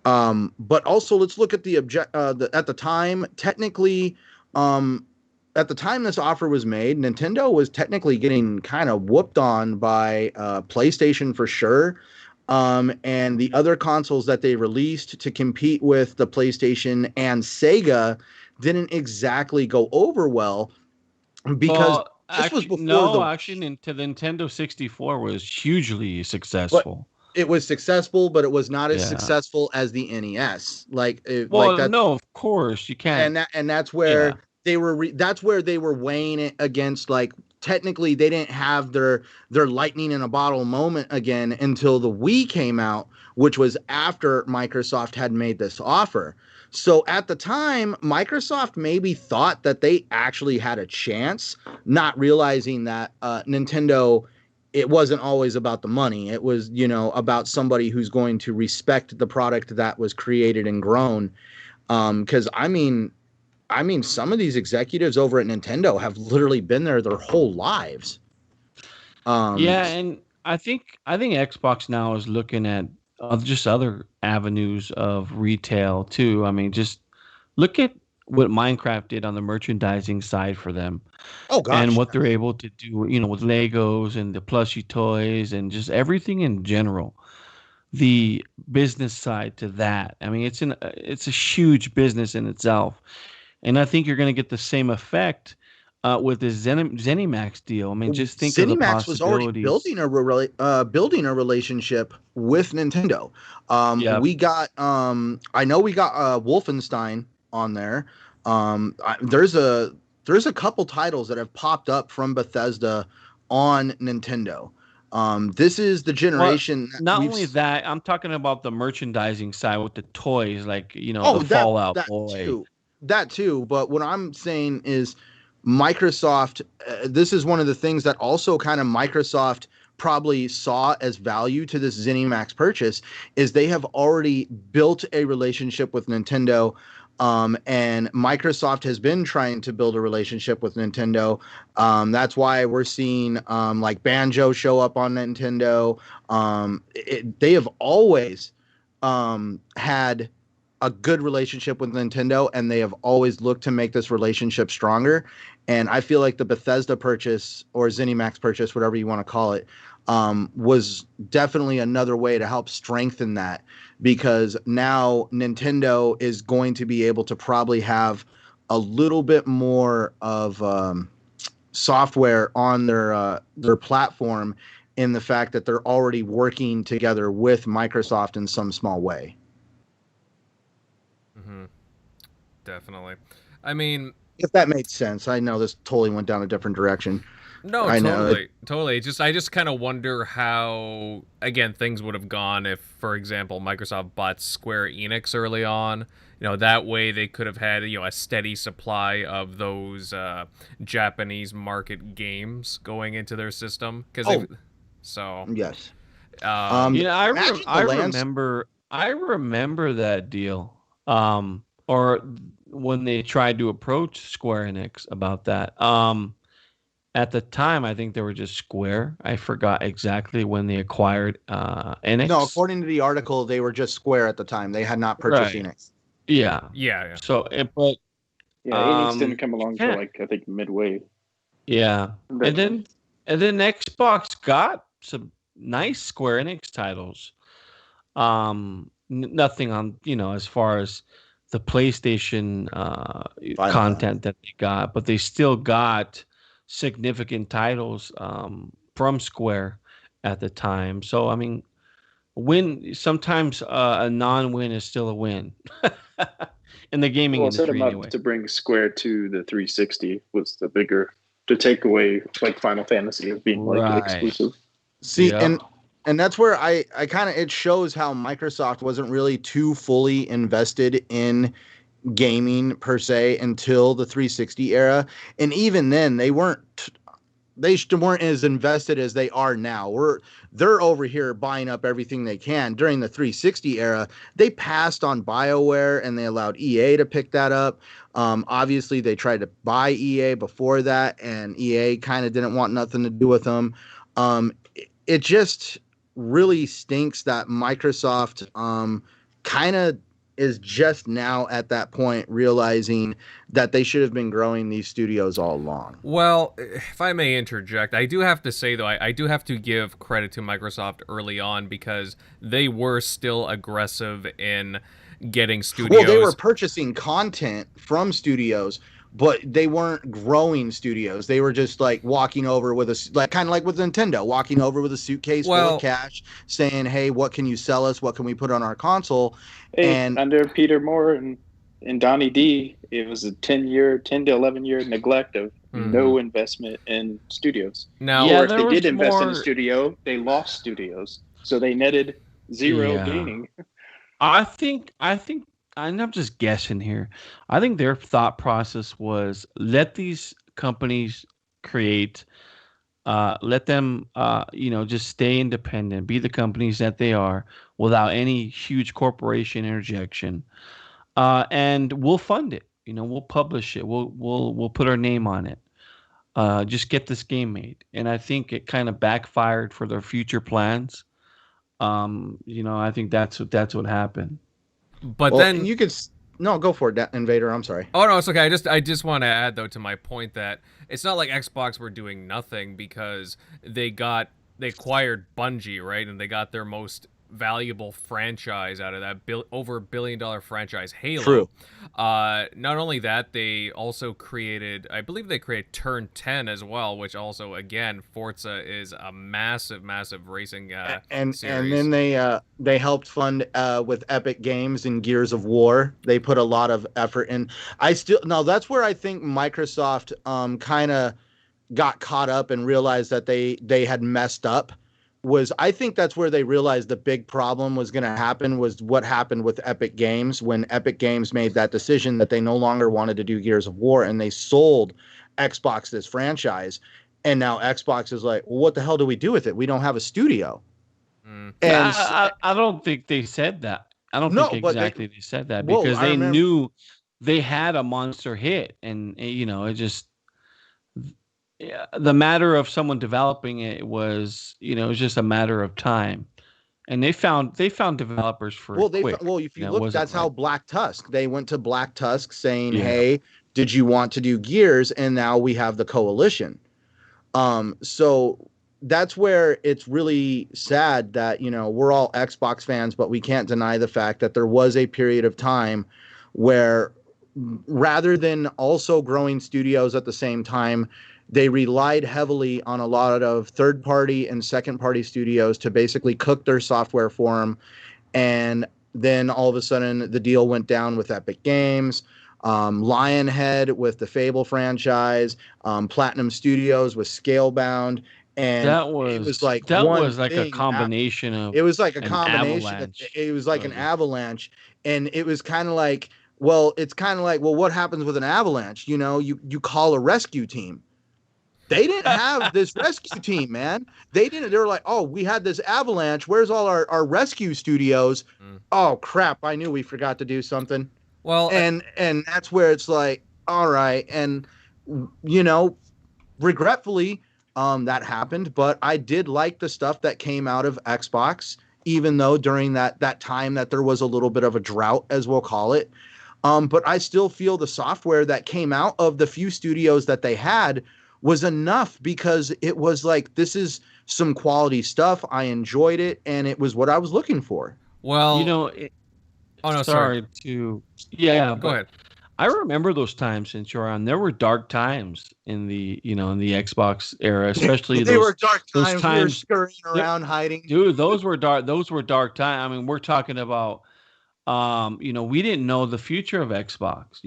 But also let's look at at the time. Technically, at the time this offer was made, Nintendo was technically getting kind of whooped on by PlayStation for sure. And the other consoles that they released to compete with the PlayStation and Sega didn't exactly go over well. Because this was before actually, the Nintendo 64 was hugely successful. It was successful, but it was not as successful as the NES. No, of course you can't. And that's where they were. That's where they were weighing it against. Like technically, they didn't have their lightning in a bottle moment again until the Wii came out, which was after Microsoft had made this offer. So at the time, Microsoft maybe thought that they actually had a chance, not realizing that Nintendo, it wasn't always about the money. It was, about somebody who's going to respect the product that was created and grown. Because I mean, some of these executives over at Nintendo have literally been there their whole lives. And I think Xbox now is looking at just other avenues of retail too. I mean, just look at what Minecraft did on the merchandising side for them. Oh gosh. And what they're able to do, with Legos and the plushie toys and just everything in general. The business side to that. I mean, it's a huge business in itself. And I think you're going to get the same effect with this ZeniMax deal. I mean, just think of the possibilities. ZeniMax was already building a relationship with Nintendo. We got I know we got Wolfenstein on there. There's a couple titles that have popped up from Bethesda on Nintendo. This is the generation. Not only that, I'm talking about the merchandising side with the toys, like the That Fallout Boy. That too. But what I'm saying is, Microsoft. This is one of the things that also kind of Microsoft probably saw as value to this ZeniMax purchase is they have already built a relationship with Nintendo. And Microsoft has been trying to build a relationship with Nintendo. That's why we're seeing like Banjo show up on Nintendo. They have always had a good relationship with Nintendo, and they have always looked to make this relationship stronger. And I feel like the Bethesda purchase or ZeniMax purchase, whatever you want to call it, was definitely another way to help strengthen that, because now Nintendo is going to be able to probably have a little bit more of software on their platform, in the fact that they're already working together with Microsoft in some small way. Mm-hmm. Definitely. I mean, if that made sense. I know this totally went down a different direction. No, totally. I just kind of wonder how, again, things would have gone if, for example, Microsoft bought Square Enix early on. That way they could have had, a steady supply of those Japanese market games going into their system. Yes. I remember that deal. Or when they tried to approach Square Enix about that. At the time, I think they were just Square. I forgot exactly when they acquired Enix. No, according to the article, they were just Square at the time. They had not purchased Enix. Yeah. So, Enix didn't come along till I think midway. Yeah, and then Xbox got some nice Square Enix titles. Nothing on as far as the PlayStation content that they got, but they still got significant titles from Square at the time. So I mean, sometimes a non-win is still a win in the gaming industry. Set them up to bring Square to the 360 was the bigger to take away like Final Fantasy of being like exclusive. See, and that's where I kind of, it shows how Microsoft wasn't really too fully invested in gaming per se until the 360 era, and even then they weren't as invested as they are now. They're over here buying up everything they can. During the 360 era, they passed on BioWare and they allowed EA to pick that up. Obviously they tried to buy EA before that, and EA kind of didn't want nothing to do with them. It just really stinks that Microsoft kind of is just now at that point realizing that they should have been growing these studios all along. Well, if I may interject, I do have to say, though, I do have to give credit to Microsoft early on, because they were still aggressive in getting studios. Well, they were purchasing content from studios, but they weren't growing studios. They were just like walking over with kind of like with Nintendo, walking over with a suitcase full of cash, saying, "Hey, what can you sell us? What can we put on our console?" And under Peter Moore and Donnie D, it was a 10 to 11 year neglect of no investment in studios. Now, or if they did invest in a studio, they lost studios, so they netted zero gaining. I think. I'm just guessing here. I think their thought process was let these companies create, let them, just stay independent, be the companies that they are without any huge corporation interjection, and we'll fund it. We'll publish it. We'll put our name on it. Just get this game made. And I think it kind of backfired for their future plans. I think that's what happened. But then you could go for it, Invader. I'm sorry. Oh no, it's okay. I just want to add though to my point that it's not like Xbox were doing nothing, because they acquired Bungie, right, and they got their most valuable franchise out of that, over $1 billion franchise, Halo. True. Not only that, they also I believe they created Turn 10 as well, which also, again, Forza is a massive racing series. And then they helped fund with Epic Games and Gears of War. They put a lot of effort in. That's where I think Microsoft kind of got caught up and realized that they had messed up, was I think that's where they realized the big problem was going to happen was what happened with Epic Games when Epic Games made that decision that they no longer wanted to do Gears of War and they sold Xbox this franchise. And now Xbox is like, well, what the hell do we do with it? We don't have a studio. And I don't think they said that. I don't no, think but exactly they said that whoa, because I they remember. knew they had a monster hit, and it just the matter of someone developing it was it was just a matter of time, and they found developers for Well, it quick. if you It look, wasn't that's how like Black Tusk. They went to Black Tusk saying, yeah. "Hey, did you want to do Gears?" And now we have the Coalition. So that's where it's really sad that we're all Xbox fans, but we can't deny the fact that there was a period of time where, rather than also growing studios at the same time, they relied heavily on a lot of third-party and second-party studios to basically cook their software for them. And then all of a sudden, the deal went down with Epic Games, Lionhead with the Fable franchise, Platinum Studios with Scalebound, and it was like one like a thing. combination of It was like a an combination. avalanche. It was like an avalanche, and it was kind of like, well, it's kind of like, well, what happens with an avalanche? You call a rescue team. They didn't have this rescue team, man. They were like, oh, we had this avalanche. Where's all our rescue studios? Oh crap! I knew we forgot to do something. Well, and that's where it's like, all right, and regretfully, that happened. But I did like the stuff that came out of Xbox, even though during that time that there was a little bit of a drought, as we'll call it. But I still feel the software that came out of the few studios that they had was enough because it was like, this is some quality stuff. I enjoyed it, and it was what I was looking for. well, oh no, sorry. Yeah, Go ahead. I remember those times in Choran. There were dark times in the in the Xbox era, especially they were dark those times. We were scurrying around hiding. Dude, those were dark times. I mean, we're talking about we didn't know the future of Xbox.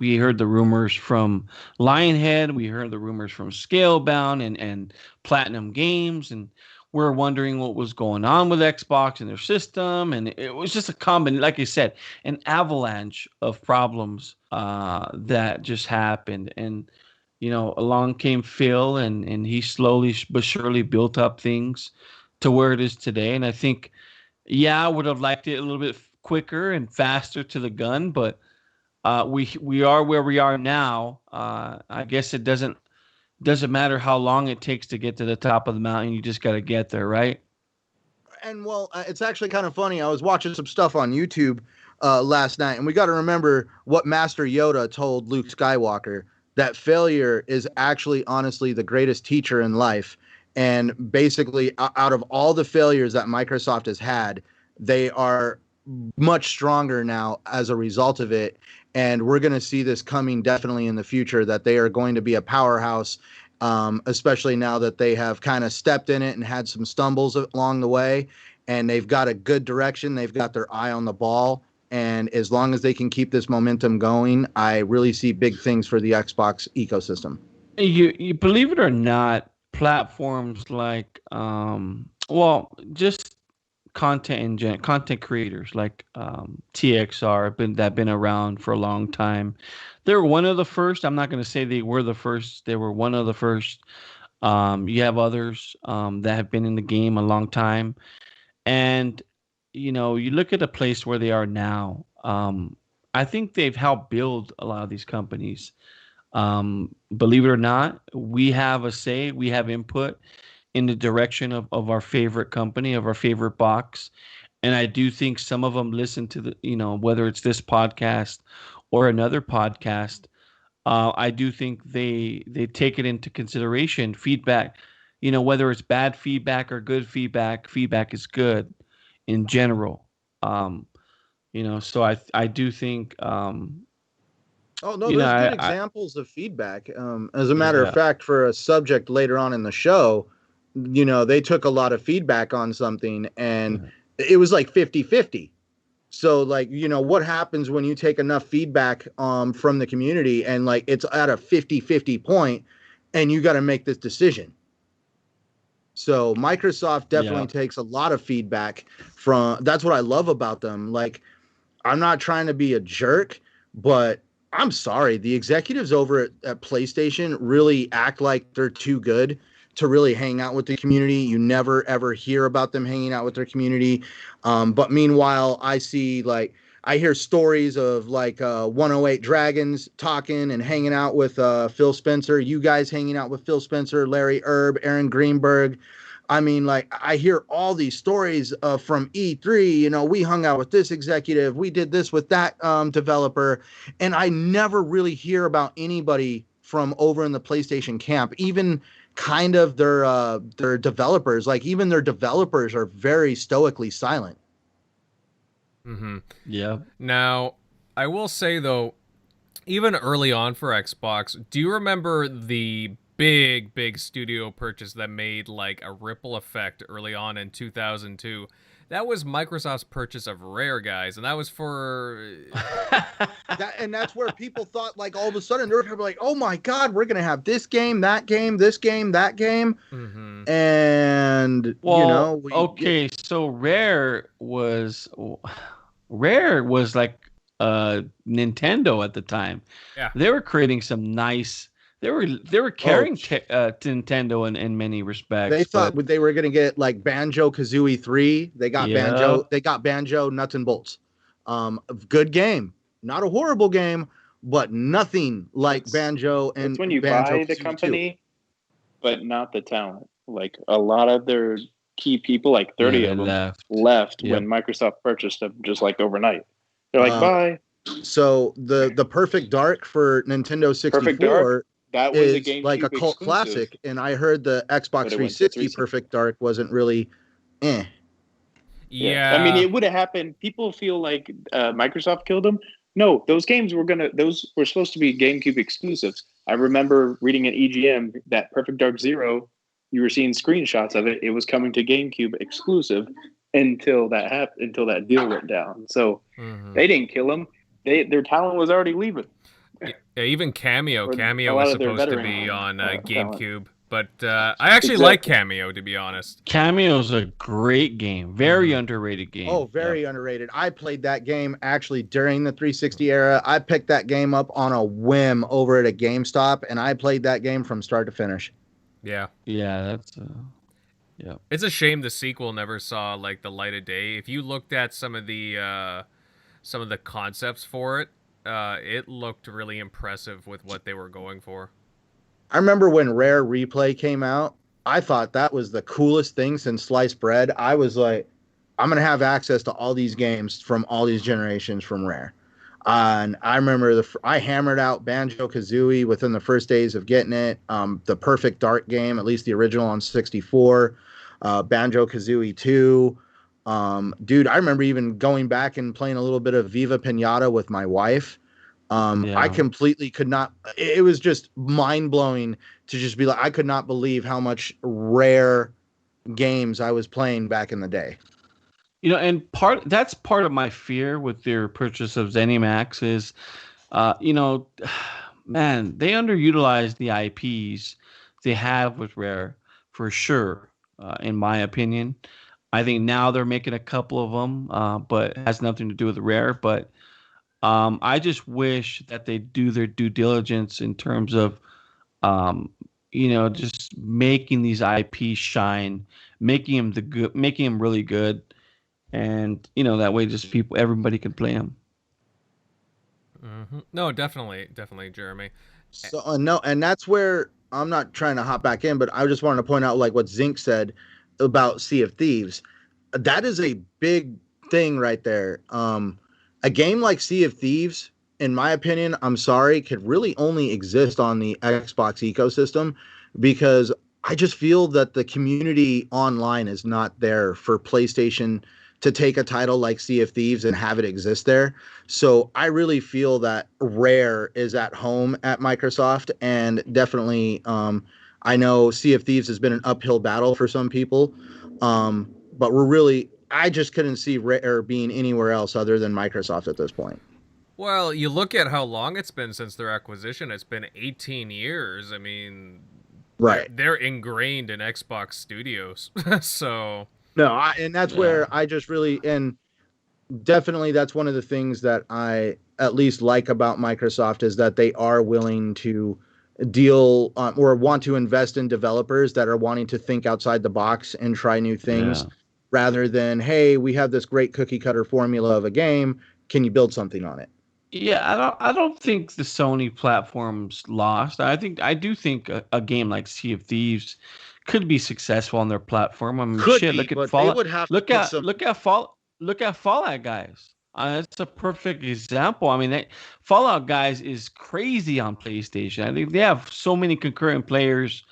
We heard the rumors from Lionhead, we heard the rumors from Scalebound and Platinum Games, and we're wondering what was going on with Xbox and their system. And it was just a combination, like I said, an avalanche of problems that just happened. And along came Phil, and he slowly but surely built up things to where it is today. And I think, yeah, I would have liked it a little bit quicker and faster to the gun, but we are where we are now. I guess it doesn't matter how long it takes to get to the top of the mountain. You just got to get there, right? And well, it's actually kind of funny. I was watching some stuff on YouTube last night, and we got to remember what Master Yoda told Luke Skywalker, that failure is actually, honestly, the greatest teacher in life. And basically, out of all the failures that Microsoft has had, they are much stronger now as a result of it. And we're going to see this coming definitely in the future, that they are going to be a powerhouse, especially now that they have kind of stepped in it and had some stumbles along the way. And they've got a good direction. They've got their eye on the ball. And as long as they can keep this momentum going, I really see big things for the Xbox ecosystem. You believe it or not, platforms like just content creators like TXR have been around for a long time. They're one of the first. I'm not going to say they were the first. They were one of the first. You have others that have been in the game a long time, and you look at the place where they are now. I think they've helped build a lot of these companies. Believe it or not, we have a say. We have input in the direction of our favorite company, of our favorite box. And I do think some of them listen to whether it's this podcast or another podcast. I do think they take it into consideration. Feedback, whether it's bad feedback or good feedback is good in general. So I do think. Oh, no, there's good examples of feedback. As a matter of fact, for a subject later on in the show, they took a lot of feedback on something, and it was like 50-50. So like, what happens when you take enough feedback from the community and like it's at a 50-50 point and you got to make this decision. So Microsoft definitely Yeah. takes a lot of feedback from. That's what I love about them. Like, I'm not trying to be a jerk, but I'm sorry. The executives over at PlayStation really act like they're too good to really hang out with the community. You never ever hear about them hanging out with their community. But meanwhile, I hear stories of 108 Dragons talking and hanging out with Phil Spencer. You guys hanging out with Phil Spencer, Larry Erb, Aaron Greenberg. I mean, like, I hear all these stories from E3. You know, we hung out with this executive, we did this with that developer, and I never really hear about anybody from over in the PlayStation camp, even kind of their developers. Like, even their developers are very stoically silent. Mm-hmm. Yeah. Now, I will say though, even early on for Xbox, do you remember the big studio purchase that made like a ripple effect early on in 2002? That was Microsoft's purchase of Rare, guys, and that was for And that's where people thought, like, all of a sudden they're like, oh my god, we're gonna have this game, that game, this game, that game. Mhm. And Well, okay, so Rare was like Nintendo at the time. Yeah. They were creating some nice. They were carrying Nintendo in many respects. They thought they were gonna get like Banjo Kazooie 3. They got Yeah. Banjo Nuts and Bolts. Good game, not a horrible game, but nothing like Banjo and It's when you Banjo buy the Kazooie company, 2. but not the talent. Like a lot of their key people, like 30 of them, left Yep. when Microsoft purchased them, just like overnight. They're like, bye. So the Perfect Dark for Nintendo 64 Perfect Dark, that was a is GameCube like a cult exclusive, classic, and I heard the Xbox but it went to 360 360. Perfect Dark wasn't really Yeah. I mean, it would have happened. People feel like Microsoft killed them. No, those were supposed to be GameCube exclusives. I remember reading at EGM that Perfect Dark Zero, you were seeing screenshots of it. It was coming to GameCube exclusive until that happened, until that deal went down. So they didn't kill them. Their talent was already leaving. Yeah, even Cameo. Or a Cameo lot was of their supposed to veteran be on talent. GameCube, but I actually like Cameo, to be honest. Cameo's a great game, very underrated game. Oh, very underrated. I played that game actually during the 360 era. I picked that game up on a whim over at a GameStop, and I played that game from start to finish. Yeah. Yeah, that's yeah. It's a shame the sequel never saw like the light of day. If you looked at some of the concepts for it, it looked really impressive with what they were going for. I remember when Rare Replay came out, I thought that was the coolest thing since sliced bread. I was like, I'm going to have access to all these games from all these generations from Rare. And I remember I hammered out Banjo Kazooie within the first days of getting it. The Perfect Dark game, at least the original on 64. Banjo Kazooie 2. Dude, I remember even going back and playing a little bit of Viva Pinata with my wife. I completely could not. It was just mind blowing to just be like, I could not believe how much Rare games I was playing back in the day. You know, and that's part of my fear with their purchase of ZeniMax is, man, they underutilize the IPs they have with Rare for sure. In my opinion, I think now they're making a couple of them, but it has nothing to do with Rare. But I just wish that they do their due diligence in terms of, just making these IPs shine, making them really good. And that way, just everybody can play them. No, definitely, Jeremy. So no, and that's where I'm not trying to hop back in, but I just wanted to point out like what Zink said about Sea of Thieves. That is a big thing right there. A game like Sea of Thieves, in my opinion, I'm sorry, could really only exist on the Xbox ecosystem because I just feel that the community online is not there for PlayStation to take a title like Sea of Thieves and have it exist there. So I really feel that Rare is at home at Microsoft, and definitely I know Sea of Thieves has been an uphill battle for some people, but I just couldn't see Rare being anywhere else other than Microsoft at this point. Well, you look at how long it's been since their acquisition. It's been 18 years. I mean, Right. They're ingrained in Xbox Studios, so No, and that's Yeah. where I just really, and definitely that's one of the things that I at least like about Microsoft is that they are willing to deal or want to invest in developers that are wanting to think outside the box and try new things Yeah. rather than, hey, we have this great cookie cutter formula of a game. Can you build something on it? Yeah, I don't think the Sony platform's lost. I do think a game like Sea of Thieves could be successful on their platform. I mean, Could shit, be, look at but they Fallout. would have to put some. Look at Fallout guys. That's a perfect example. I mean, Fallout guys is crazy on PlayStation. I think they have so many concurrent players,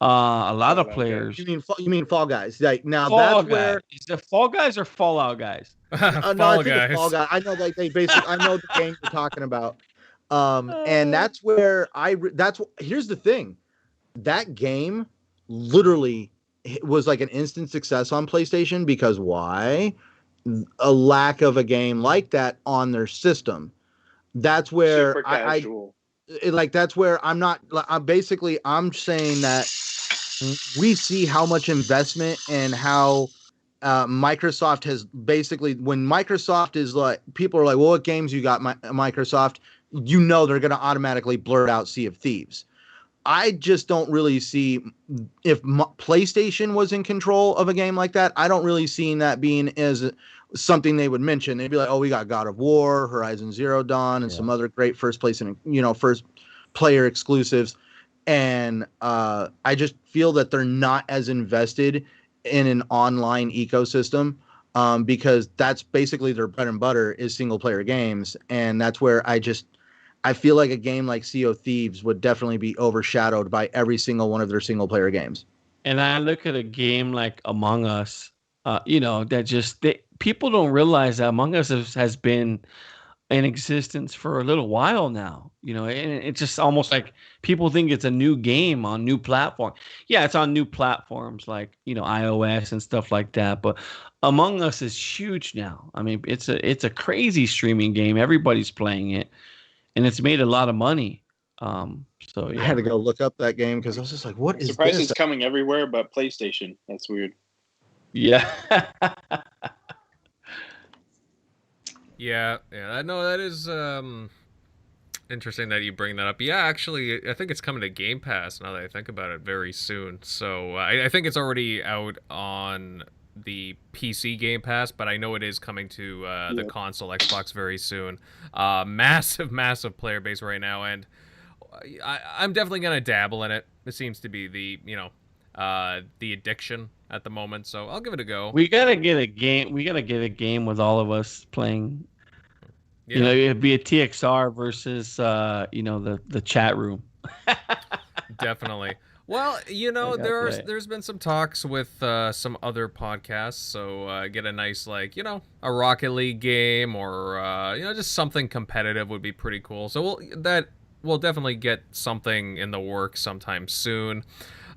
a lot of Fallout guy. players. You mean Fall Guys? Like now, Fall that's guys. where. Is it Fall Guys or Fallout guys? No, I Fall think it's Fall Guys. Guys. I know they basically. I know the game you're talking about. And Uh, that's where here's the thing. That game literally was like an instant success on PlayStation because why? A lack of a game like that on their system. That's where Super casual. that's where I'm saying that we see how much investment and how Microsoft has basically when Microsoft is like people are like, well, what games you got, Microsoft? You know they're going to automatically blurt out Sea of Thieves. I just don't really see if PlayStation was in control of a game like that. I don't really see that being as something they would mention. They'd be like, "Oh, we got God of War, Horizon Zero Dawn, and some other great first player exclusives." And I just feel that they're not as invested in an online ecosystem because that's basically their bread and butter is single player games, and that's where I feel like a game like Sea of Thieves would definitely be overshadowed by every single one of their single player games. And I look at a game like Among Us, people don't realize that Among Us has been in existence for a little while now. And it's just almost like people think it's a new game on new platform. Yeah, it's on new platforms like iOS and stuff like that. But Among Us is huge now. I mean, it's a crazy streaming game. Everybody's playing it, and it's made a lot of money. So yeah. I had to go look up that game because I was just like, "What I'm is surprised this?" it's coming everywhere but PlayStation. That's weird. Yeah. Yeah, no, that is interesting that you bring that up. Yeah, actually, I think it's coming to Game Pass now that I think about it very soon. So I think it's already out on the PC Game Pass, but I know it is coming to the console Xbox very soon. Massive player base right now, and I'm definitely gonna dabble in it. It seems to be the addiction at the moment, so I'll give it a go. We gotta get a game. We gotta get a game with all of us playing. Yeah. It'd be a TXR versus the chat room. Definitely. Well, there's been some talks with some other podcasts, so get a nice a Rocket League game or just something competitive would be pretty cool. So we'll definitely get something in the works sometime soon.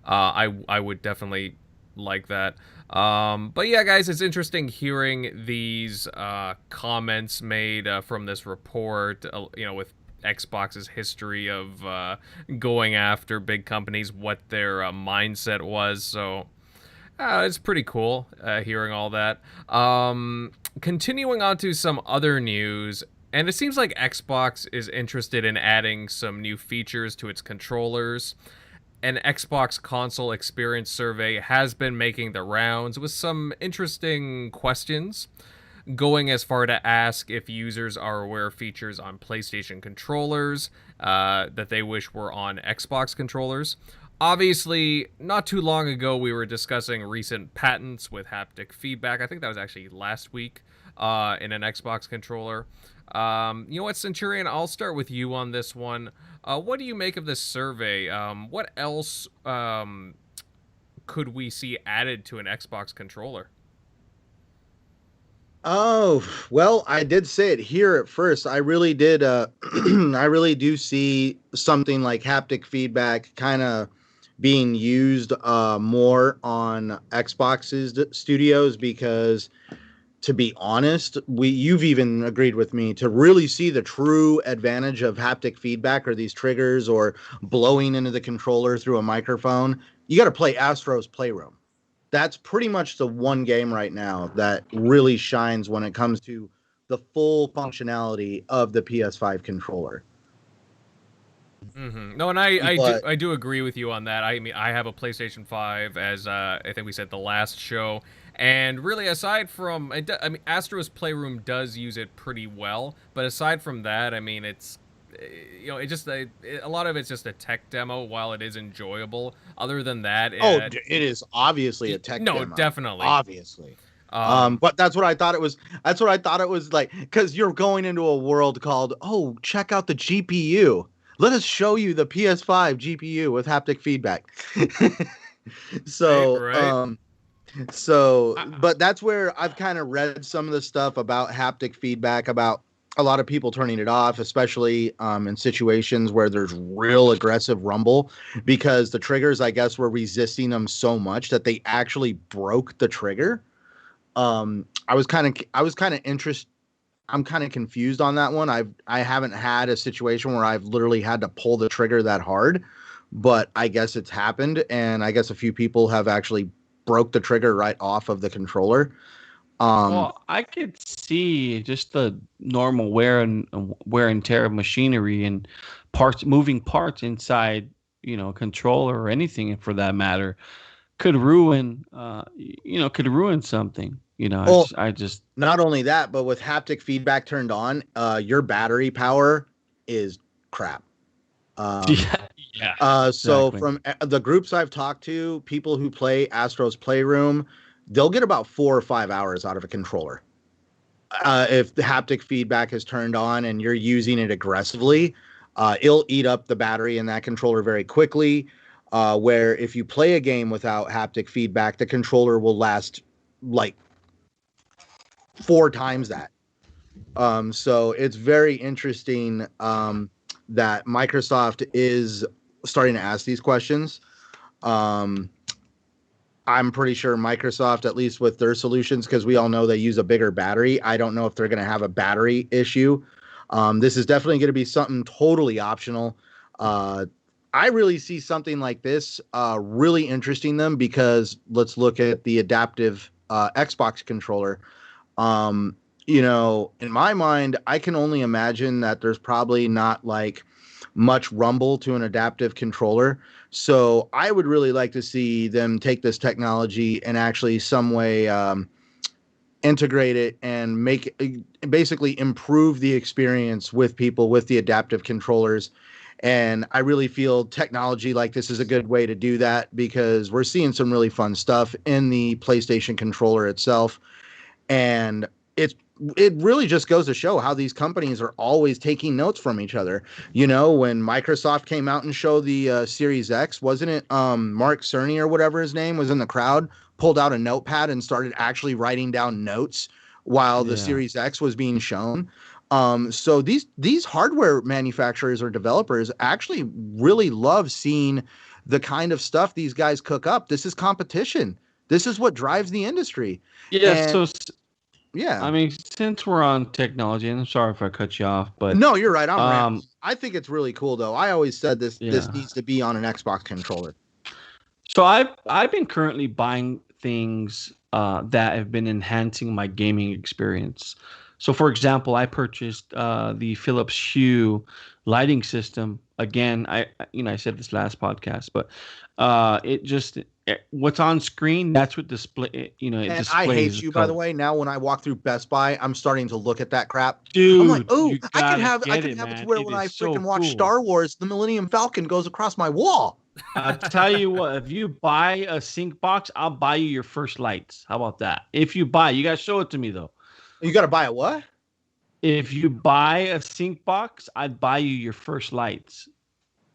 I would definitely like that. But yeah, guys, it's interesting hearing these comments made from this report, with Xbox's history of going after big companies, what their mindset was. So it's pretty cool hearing all that. Continuing on to some other news, and it seems like Xbox is interested in adding some new features to its controllers. An Xbox console experience survey has been making the rounds with some interesting questions, going as far to ask if users are aware of features on PlayStation controllers that they wish were on Xbox controllers. Obviously, not too long ago, we were discussing recent patents with haptic feedback. I think that was actually last week in an Xbox controller. You know what, Centurion? I'll start with you on this one. What do you make of this survey? What else could we see added to an Xbox controller? Oh, well, I did say it here at first. I really did. I really do see something like haptic feedback kind of being used more on Xbox's studios because to be honest, you've even agreed with me to really see the true advantage of haptic feedback or these triggers or blowing into the controller through a microphone. You got to play Astro's Playroom. That's pretty much the one game right now that really shines when it comes to the full functionality of the PS5 controller. Mm-hmm. No, and I do agree with you on that. I mean, I have a PlayStation 5, as I think we said the last show, and really, aside from, I mean, Astro's Playroom does use it pretty well, but aside from that, I mean, it's, you know, a lot of it's just a tech demo. While it is enjoyable, other than that, it is obviously a tech demo. No, definitely, obviously. But that's what I thought it was. That's what I thought it was like, because you're going into a world called, oh, check out the GPU. Let us show you the PS5 GPU with haptic feedback. So, right. But that's where I've kind of read some of the stuff about haptic feedback, about a lot of people turning it off, especially in situations where there's real aggressive rumble, because the triggers, I guess, were resisting them so much that they actually broke the trigger. I was kind of interested. I'm kind of confused on that one. I haven't had a situation where I've literally had to pull the trigger that hard, but I guess it's happened, and I guess a few people have actually broke the trigger right off of the controller. Well, I could see just the normal wear and tear of machinery and moving parts inside, controller or anything for that matter, could ruin something. I just not only that, but with haptic feedback turned on, your battery power is crap. Exactly. So from the groups I've talked to, people who play Astro's Playroom, they'll get about 4 or 5 hours out of a controller. If the haptic feedback is turned on and you're using it aggressively, it'll eat up the battery in that controller very quickly. Where if you play a game without haptic feedback, the controller will last like 4 times that. So it's very interesting that Microsoft is starting to ask these questions. I'm pretty sure Microsoft, at least with their solutions, because we all know they use a bigger battery, I don't know if they're going to have a battery issue. This is definitely going to be something totally optional. I really see something like this really interesting them, because let's look at the adaptive Xbox controller. In my mind, I can only imagine that there's probably not like much rumble to an adaptive controller. So I would really like to see them take this technology and actually some way integrate it and basically improve the experience with people with the adaptive controllers. And I really feel technology like this is a good way to do that, because we're seeing some really fun stuff in the PlayStation controller itself. And it really just goes to show how these companies are always taking notes from each other. When Microsoft came out and showed the Series X, wasn't it Mark Cerny or whatever his name was in the crowd, pulled out a notepad and started actually writing down notes while the Series X was being shown. So these hardware manufacturers or developers actually really love seeing the kind of stuff these guys cook up. This is competition. This is what drives the industry. Yeah. Yeah. I mean, since we're on technology, and I'm sorry if I cut you off, but no, you're right. I think it's really cool, though. I always said this needs to be on an Xbox controller. So I've been currently buying things that have been enhancing my gaming experience. So, for example, I purchased the Philips Hue lighting system. Again, I said this last podcast, but what's on screen, that's what display. It displays. I hate you, by the way. Now, when I walk through Best Buy, I'm starting to look at that crap. Dude, I'm like, oh, I could have it to where when I freaking watch cool. Star Wars, the Millennium Falcon goes across my wall. I'll tell you what, if you buy a sync box, I'll buy you your first lights. How about that? If you buy, you gotta show it to me though. You gotta buy a what? If you buy a sync box, I'd buy you your first lights.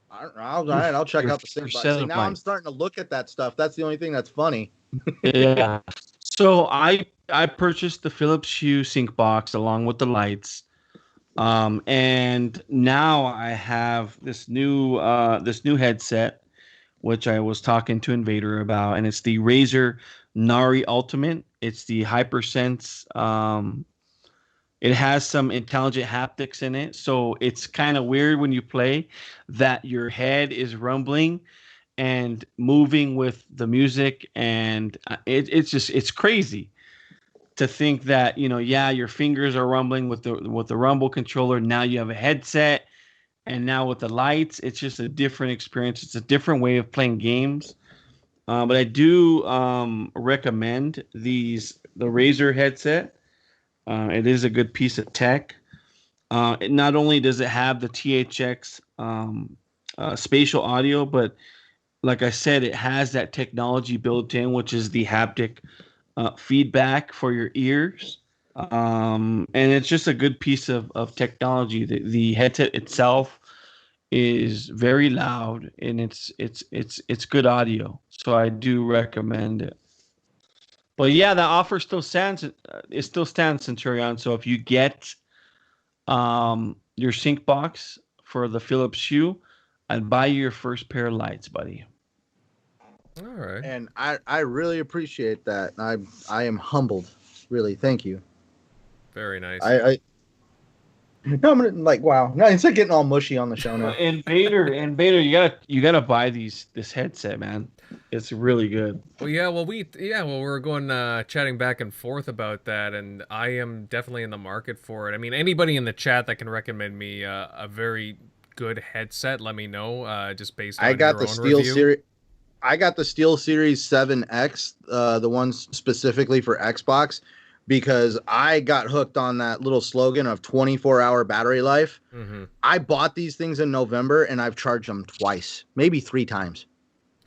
All right, I'll check out the sync box. See, now I'm starting to look at that stuff. That's the only thing that's funny. Yeah. So I purchased the Philips Hue sync box along with the lights. And now I have this new headset, which I was talking to Invader about, and it's the Razer Nari Ultimate. It's the HyperSense. It has some intelligent haptics in it, so it's kind of weird when you play that your head is rumbling and moving with the music, and it's crazy to think that, yeah, your fingers are rumbling with the rumble controller. Now you have a headset, and now with the lights, it's just a different experience. It's a different way of playing games. But I do recommend the Razer headset. It is a good piece of tech. Not only does it have the THX spatial audio, but like I said, it has that technology built in, which is the haptic feedback for your ears. And it's just a good piece of technology. The headset itself is very loud, and it's good audio. So I do recommend it. But yeah, the offer still stands. It still stands, Centurion. So if you get your sync box for the Philips Hue, I'd buy you your first pair of lights, buddy. All right. And I really appreciate that. I am humbled. Really, thank you. Very nice. No, I'm like, wow. No, it's like getting all mushy on the show now. And Bader, you gotta buy this headset, man. It's really good. Well, we're going chatting back and forth about that, and I am definitely in the market for it. I mean, anybody in the chat that can recommend me a very good headset, let me know. Just based on your own review. I got the SteelSeries 7X, the ones specifically for Xbox, because I got hooked on that little slogan of 24-hour battery life. Mm-hmm. I bought these things in November, and I've charged them twice, maybe 3 times.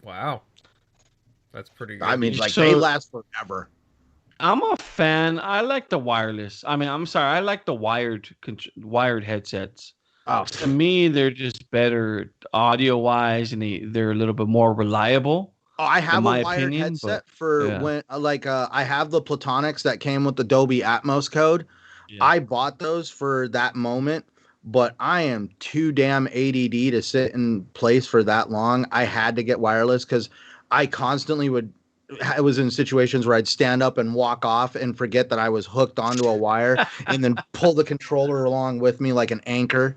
Wow. That's pretty good. I mean, they last forever. I'm a fan. I like the wireless. I mean, I'm sorry. I like the wired headsets. Oh, To me, they're just better audio-wise, and they're a little bit more reliable. Oh, I have my a wired opinion, headset but, for yeah. when, I have the Platonics that came with the Dolby Atmos code. Yeah. I bought those for that moment, but I am too damn ADD to sit in place for that long. I had to get wireless because I constantly I was in situations where I'd stand up and walk off and forget that I was hooked onto a wire and then pull the controller along with me like an anchor.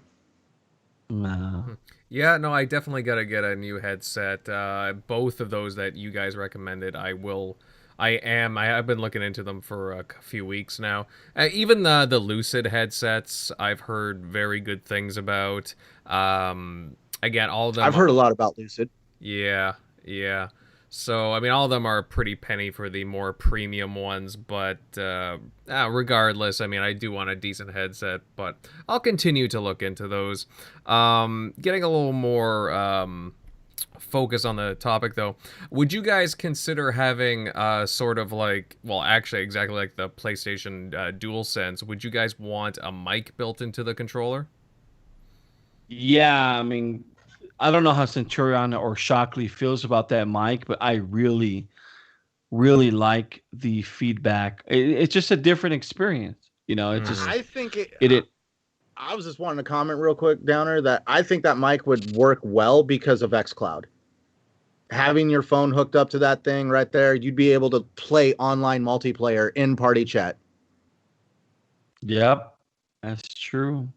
No. Yeah, no, I definitely got to get a new headset. Both of those that you guys recommended, I have been looking into them for a few weeks now. Even the Lucid headsets, I've heard very good things about. Again, all of them. I've heard a lot about Lucid. Yeah. So, I mean, all of them are pretty penny for the more premium ones, but regardless, I mean, I do want a decent headset, but I'll continue to look into those. Getting a little more focus on the topic, though, would you guys consider having sort of like, well, actually, exactly like the PlayStation DualSense, would you guys want a mic built into the controller? Yeah, I mean, I don't know how Centurion or Shockley feels about that mic, but I really, really like the feedback. It's just a different experience, It's just I think it. I was just wanting to comment real quick, Downer, that I think that mic would work well because of xCloud. Having your phone hooked up to that thing right there, you'd be able to play online multiplayer in party chat. Yep, that's true.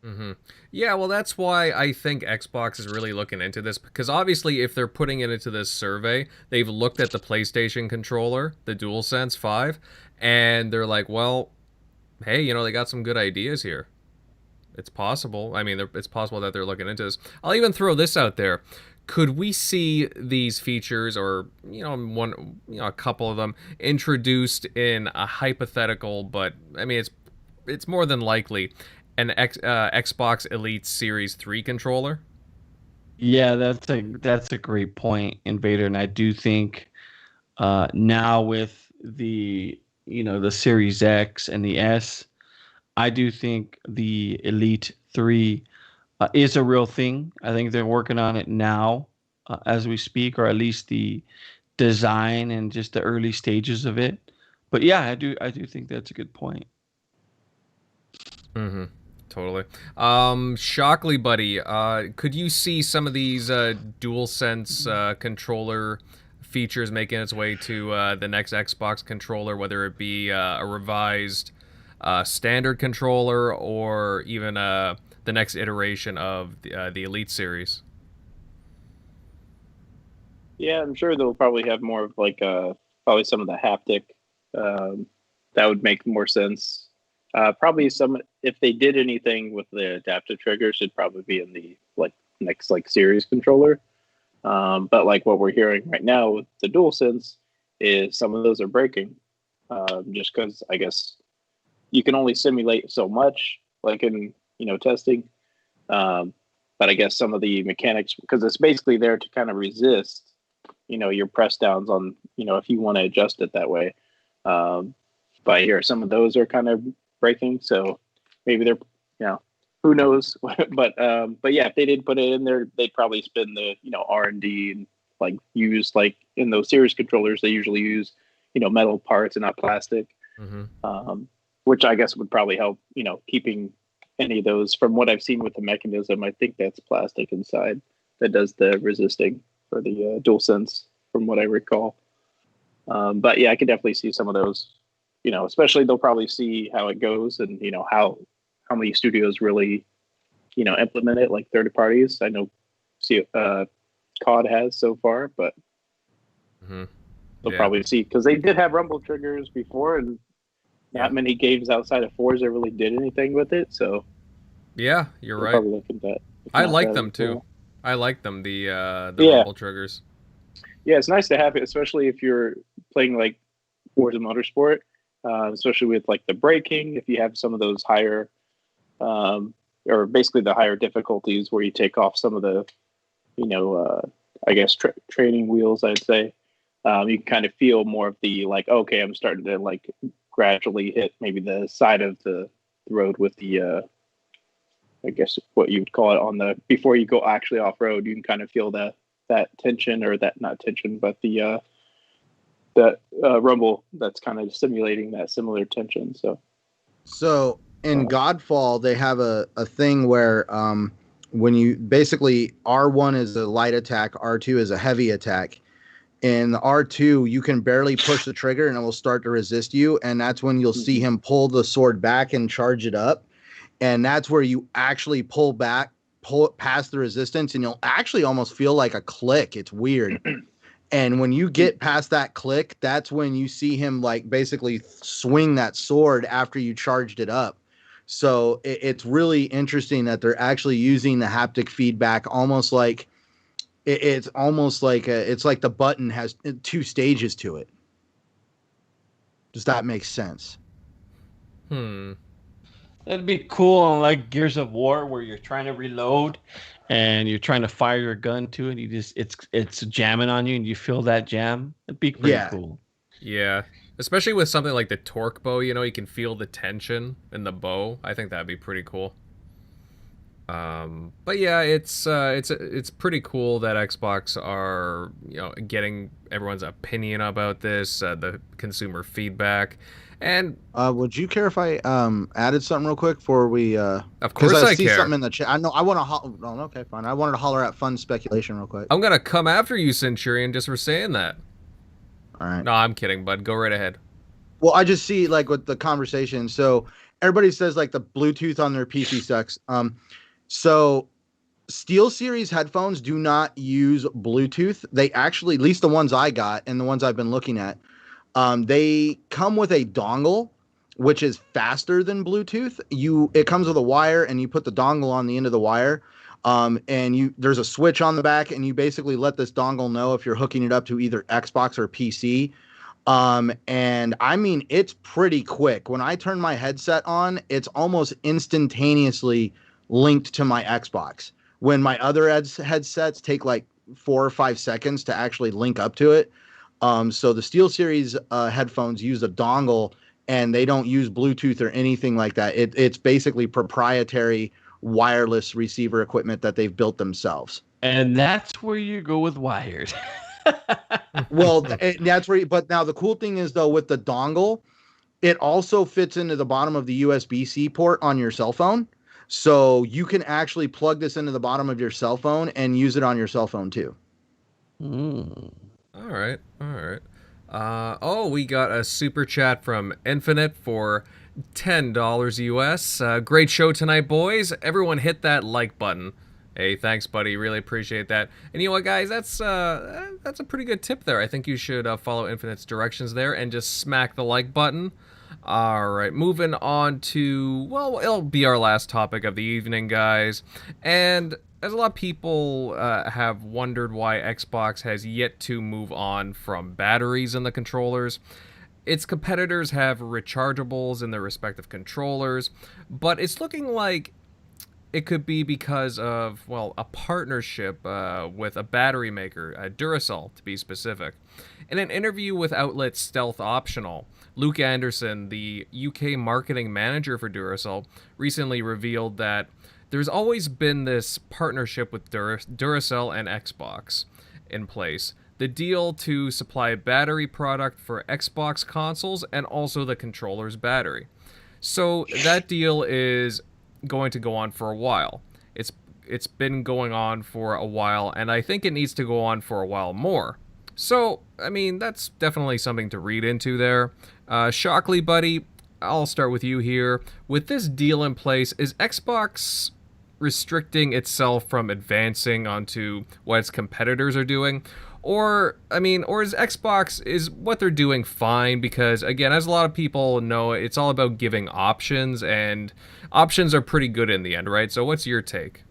Mm-hmm. Yeah, well, that's why I think Xbox is really looking into this, because obviously if they're putting it into this survey, they've looked at the PlayStation controller, the DualSense 5, and they're like, well, hey, they got some good ideas here. It's possible. I mean, it's possible that they're looking into this. I'll even throw this out there. Could we see these features, or a couple of them, introduced in a hypothetical, but I mean, it's more than likely, an Xbox Elite Series 3 controller? Yeah, that's a great point, Invader, and I do think now with the the Series X and the S, I do think the Elite 3 is a real thing. I think they're working on it now as we speak, or at least the design and just the early stages of it. But yeah, I do think that's a good point. Mm-hmm. Totally. Shockley, buddy, could you see some of these DualSense controller features making its way to the next Xbox controller, whether it be a revised standard controller or even the next iteration of the Elite series. Yeah, I'm sure they'll probably have more of like probably some of the haptic. That would make more sense. Probably some if they did anything with the adaptive triggers, it'd probably be in the like next like series controller. But like what we're hearing right now with the DualSense is some of those are breaking, just because I guess you can only simulate so much, like in testing. But I guess some of the mechanics, because it's basically there to kind of resist, your press downs on, if you want to adjust it that way. But here, some of those are kind of breaking, so maybe they're, who knows? but yeah, if they did put it in there, they'd probably spend the R&D and like use like in those series controllers they usually use metal parts and not plastic, which I guess would probably help keeping any of those. From what I've seen with the mechanism, I think that's plastic inside that does the resisting for the DualSense, from what I recall. But yeah, I could definitely see some of those. Especially they'll probably see how it goes and how many studios really implement it, like third parties. I know COD has so far, but they'll probably see, because they did have rumble triggers before, and not many games outside of Forza really did anything with it. So yeah, you're right. Probably look at that. I like them too. Well. I like them, the rumble triggers. Yeah, it's nice to have it, especially if you're playing like Forza Motorsport, especially with like the braking. If you have some of those higher, or basically the higher difficulties where you take off some of the, I guess training wheels, I'd say, you can kind of feel more of the like, okay, I'm starting to like gradually hit maybe the side of the road with the, I guess what you would call it on the, before you go actually off road, you can kind of feel that tension, or that, not tension, but the rumble that's kind of simulating that similar tension. So in Godfall, they have a thing where when you basically R1 is a light attack, R2 is a heavy attack. In the R2, you can barely push the trigger and it will start to resist you. And that's when you'll see him pull the sword back and charge it up. And that's where you actually pull it past the resistance, and you'll actually almost feel like a click. It's weird. And when you get past that click, that's when you see him like basically swing that sword after you charged it up. So it's really interesting that they're actually using the haptic feedback, almost like it's almost like it's like the button has two stages to it. Does that make sense? That'd be cool on like Gears of War, where you're trying to reload and you're trying to fire your gun to it. It's jamming on you and you feel that jam. It'd be pretty cool. Yeah. Especially with something like the torque bow, you can feel the tension in the bow. I think that'd be pretty cool. But yeah, it's pretty cool that Xbox are getting everyone's opinion about this, the consumer feedback. And would you care if I added something real quick before we? Of course I see care. Something in the chat. I know. I want to. Oh, okay, fine. I wanted to holler at fun speculation real quick. I'm gonna come after you, Centurion, just for saying that. All right. No, I'm kidding, bud. Go right ahead. Well, I just see like with the conversation. So everybody says like the Bluetooth on their PC sucks. So SteelSeries headphones do not use Bluetooth. They actually, at least the ones I got and the ones I've been looking at, they come with a dongle, which is faster than Bluetooth. It comes with a wire, and you put the dongle on the end of the wire. And there's a switch on the back, and you basically let this dongle know if you're hooking it up to either Xbox or PC. And I mean, it's pretty quick. When I turn my headset on, it's almost instantaneously linked to my Xbox. When my other headsets take like 4 or 5 seconds to actually link up to it. So the SteelSeries headphones use a dongle, and they don't use Bluetooth or anything like that. It's basically proprietary wireless receiver equipment that they've built themselves. And that's where you go with wired. Well, that's where. But now the cool thing is, though, with the dongle, it also fits into the bottom of the USB-C port on your cell phone. So you can actually plug this into the bottom of your cell phone and use it on your cell phone too. All right. All right. We got a super chat from Infinite for $10 US. Great show tonight, boys. Everyone hit that like button. Hey, thanks, buddy. Really appreciate that. And you know what, guys? That's a pretty good tip there. I think you should follow Infinite's directions there and just smack the like button. All right, moving on to, well, it'll be our last topic of the evening, guys. And as a lot of people have wondered why Xbox has yet to move on from batteries in the controllers. Its competitors have rechargeables in their respective controllers, but it's looking like it could be because of, well, a partnership with a battery maker, Duracell to be specific. In an interview with outlet Stealth Optional, Luke Anderson, the UK marketing manager for Duracell, recently revealed that there's always been this partnership with Duracell and Xbox in place. The deal to supply battery product for Xbox consoles and also the controller's battery. So that deal is going to go on for a while. It's been going on for a while, and I think it needs to go on for a while more. So, I mean, that's definitely something to read into there. Shockley, buddy, I'll start with you here. With this deal in place, is Xbox restricting itself from advancing onto what its competitors are doing? Or is Xbox, is what they're doing fine? Because, again, as a lot of people know, it's all about giving options, and options are pretty good in the end, right? So what's your take?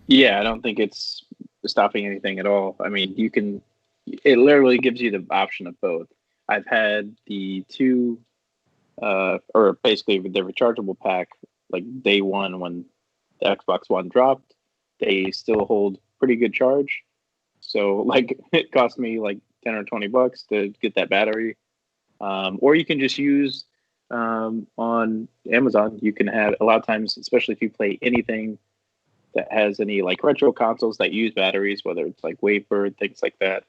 Yeah, I don't think it's stopping anything at all. I mean, it literally gives you the option of both. I've had the two, or basically the rechargeable pack, like day one when the Xbox One dropped, they still hold pretty good charge. So like it cost me like 10 or 20 bucks to get that battery. Or you can just use on Amazon. You can have a lot of times, especially if you play anything that has any like retro consoles that use batteries, whether it's like Wafer, things like that.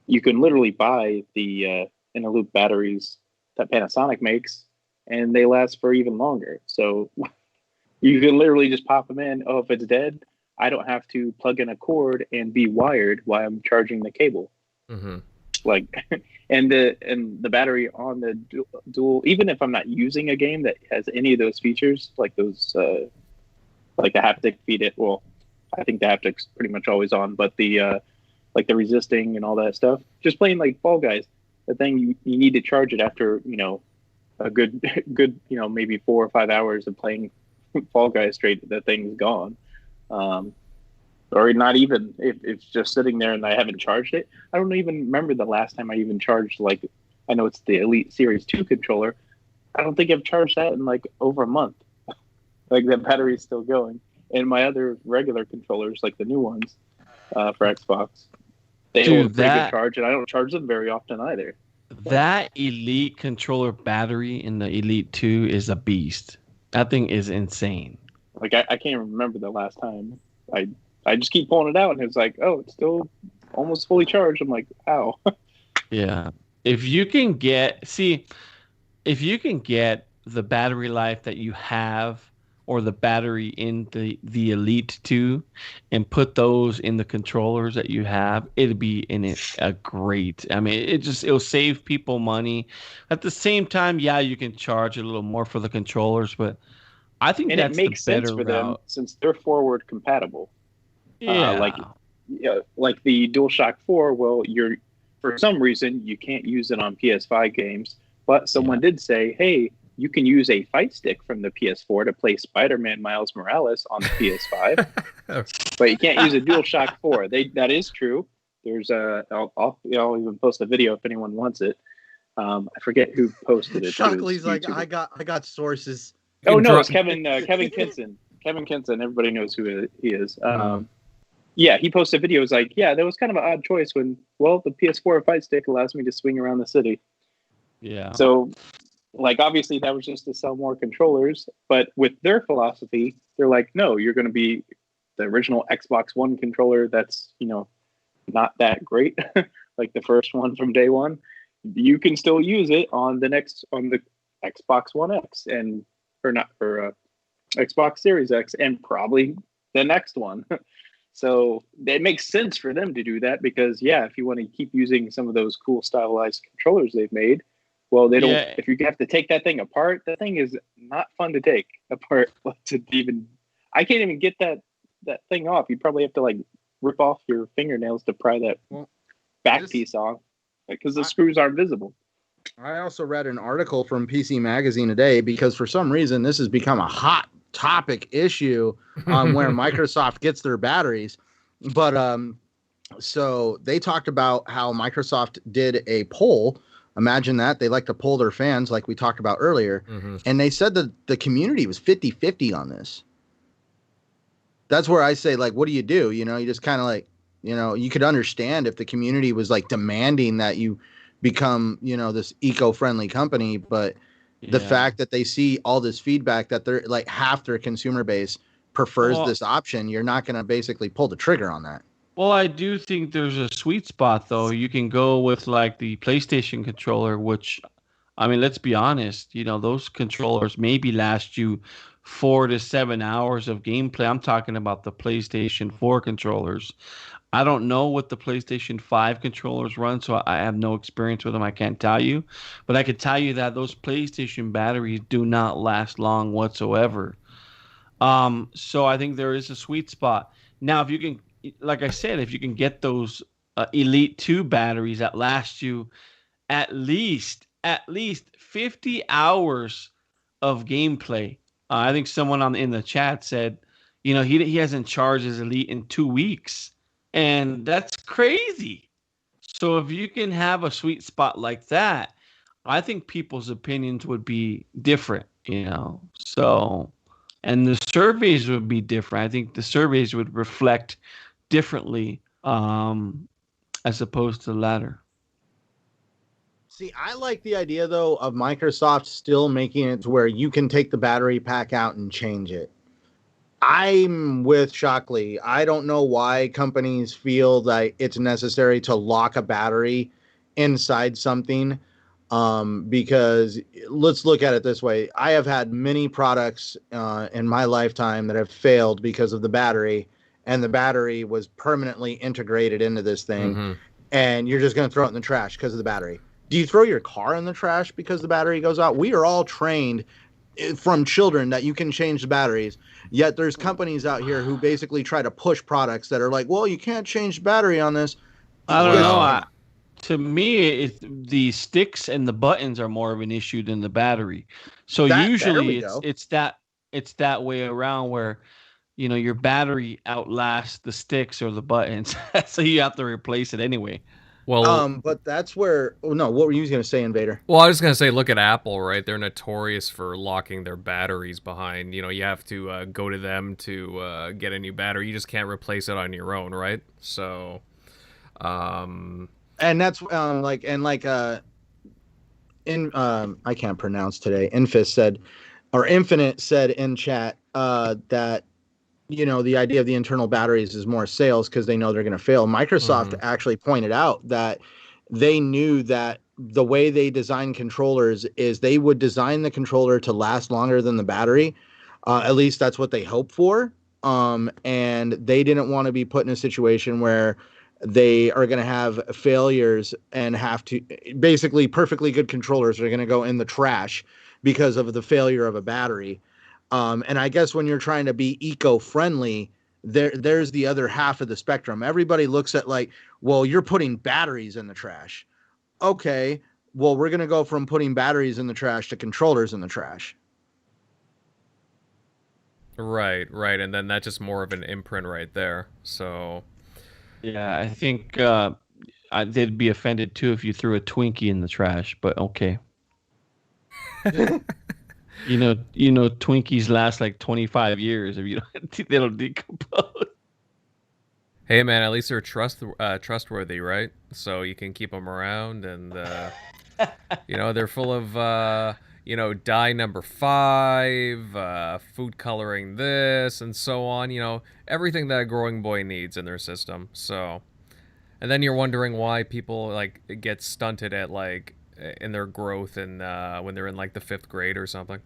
You can literally buy the inner loop batteries that Panasonic makes, and they last for even longer. So you can literally just pop them in. Oh, if it's dead, I don't have to plug in a cord and be wired while I'm charging the cable. Mm-hmm. Like, and the battery on the dual, even if I'm not using a game that has any of those features, like those, like the haptic feed it. Well, I think the haptic's pretty much always on, but the like the resisting and all that stuff. Just playing like Fall Guys, the thing you need to charge it after a good maybe 4 or 5 hours of playing Fall Guys straight. The thing's gone. Or not even if it's just sitting there and I haven't charged it. I don't even remember the last time I even charged, like, I know it's the Elite Series 2 controller. I don't think I've charged that in like over a month. Like the battery's still going. And my other regular controllers, like the new ones for Xbox, they hold a pretty good charge, and I don't charge them very often either. That Elite controller battery in the Elite 2 is a beast. That thing is insane. Like I can't remember the last time. I just keep pulling it out, and it's like, oh, it's still almost fully charged. I'm like, ow. Yeah. If you can get the battery life that you have, or the battery in the Elite 2, and put those in the controllers that you have, it'd be a great. I mean, it'll save people money. At the same time, yeah, you can charge a little more for the controllers, but I think that's it makes the better sense for route. them since they're forward compatible. Yeah. Like the DualShock 4. Well, for some reason you can't use it on PS5 games, but someone did say, hey, you can use a fight stick from the PS4 to play Spider-Man Miles Morales on the PS5, but you can't use a DualShock 4. That is true. There's I'll even post a video if anyone wants it. I forget who posted it. Shockley's like, I got sources. Oh no, it's Kevin Kinson. Kevin Kinson. Everybody knows who he is. Yeah, he posted a video. It was like, yeah, that was kind of an odd choice when, well, the PS4 fight stick allows me to swing around the city. Yeah. So, like, obviously that was just to sell more controllers, but with their philosophy, they're like, no, you're going to be the original Xbox One controller that's, not that great, like the first one from day one. You can still use it on the Xbox One X or Xbox Series X, and probably the next one. So it makes sense for them to do that because, yeah, if you want to keep using some of those cool stylized controllers they've made, well, they don't. Yeah. If you have to take that thing apart, that thing is not fun to take apart. To even, I can't even get that thing off. You probably have to like rip off your fingernails to pry that back piece off because the screws aren't visible. I also read an article from PC Magazine today because for some reason this has become a hot topic issue on where Microsoft gets their batteries. But so they talked about how Microsoft did a poll. Imagine that. They like to poll their fans like we talked about earlier. Mm-hmm. And they said that the community was 50-50 on this. That's where I say, like, what do? You know, you just kind of like, you know, you could understand if the community was like demanding that you become, you know, this eco-friendly company. But the fact that they see all this feedback that they're like half their consumer base prefers this option, you're not going to basically pull the trigger on that. Well, I do think there's a sweet spot, though. You can go with like the PlayStation controller, which, I mean, let's be honest, you know, those controllers maybe last you 4 to 7 hours of gameplay. I'm talking about the PlayStation 4 controllers. I don't know what the PlayStation 5 controllers run, so I have no experience with them. I can't tell you. But I can tell you that those PlayStation batteries do not last long whatsoever. So I think there is a sweet spot. Now, if you can, like I said, if you can get those Elite 2 batteries that last you at least 50 hours of gameplay. I think someone in the chat said, you know, he hasn't charged his Elite in 2 weeks. And that's crazy. So if you can have a sweet spot like that, I think people's opinions would be different, you know. So, and the surveys would be different. I think the surveys would reflect differently as opposed to the latter. See, I like the idea, though, of Microsoft still making it to where you can take the battery pack out and change it. I'm with Shockley. I don't know why companies feel that it's necessary to lock a battery inside something. Because let's look at it this way. I have had many products in my lifetime that have failed because of the battery, and the battery was permanently integrated into this thing. Mm-hmm. And you're just going to throw it in the trash because of the battery. Do you throw your car in the trash because the battery goes out? We are all trained from children that you can change the batteries. Yet there's companies out here who basically try to push products that are like, well, you can't change the battery on this. I don't know. To me, the sticks and the buttons are more of an issue than the battery. So usually it's that way around where, you know, your battery outlasts the sticks or the buttons. So you have to replace it anyway. Well, but that's where. Oh, no, what were you going to say, Invader? Well, I was going to say, look at Apple, right? They're notorious for locking their batteries behind. You know, you have to go to them to get a new battery. You just can't replace it on your own, right? So, and that's I can't pronounce today. Infinite said in chat that, you know, the idea of the internal batteries is more sales because they know they're going to fail. Microsoft actually pointed out that they knew that the way they design controllers is they would design the controller to last longer than the battery. At least that's what they hope for. And they didn't want to be put in a situation where they are going to have failures and have to basically perfectly good controllers are going to go in the trash because of the failure of a battery. And I guess when you're trying to be eco-friendly, there's the other half of the spectrum. Everybody looks at like, well, you're putting batteries in the trash. Okay, well, we're going to go from putting batteries in the trash to controllers in the trash. Right. And then that's just more of an imprint right there. So, yeah, I think they'd be offended too if you threw a Twinkie in the trash, but okay. You know, Twinkies last like 25 years if you don't, they don't decompose. Hey man, at least they're trustworthy, right? So you can keep them around, and you know, they're full of you know, dye number 5, food coloring this, and so on. You know, everything that a growing boy needs in their system. So, and then you're wondering why people like get stunted at like in their growth and when they're in like the 5th grade or something.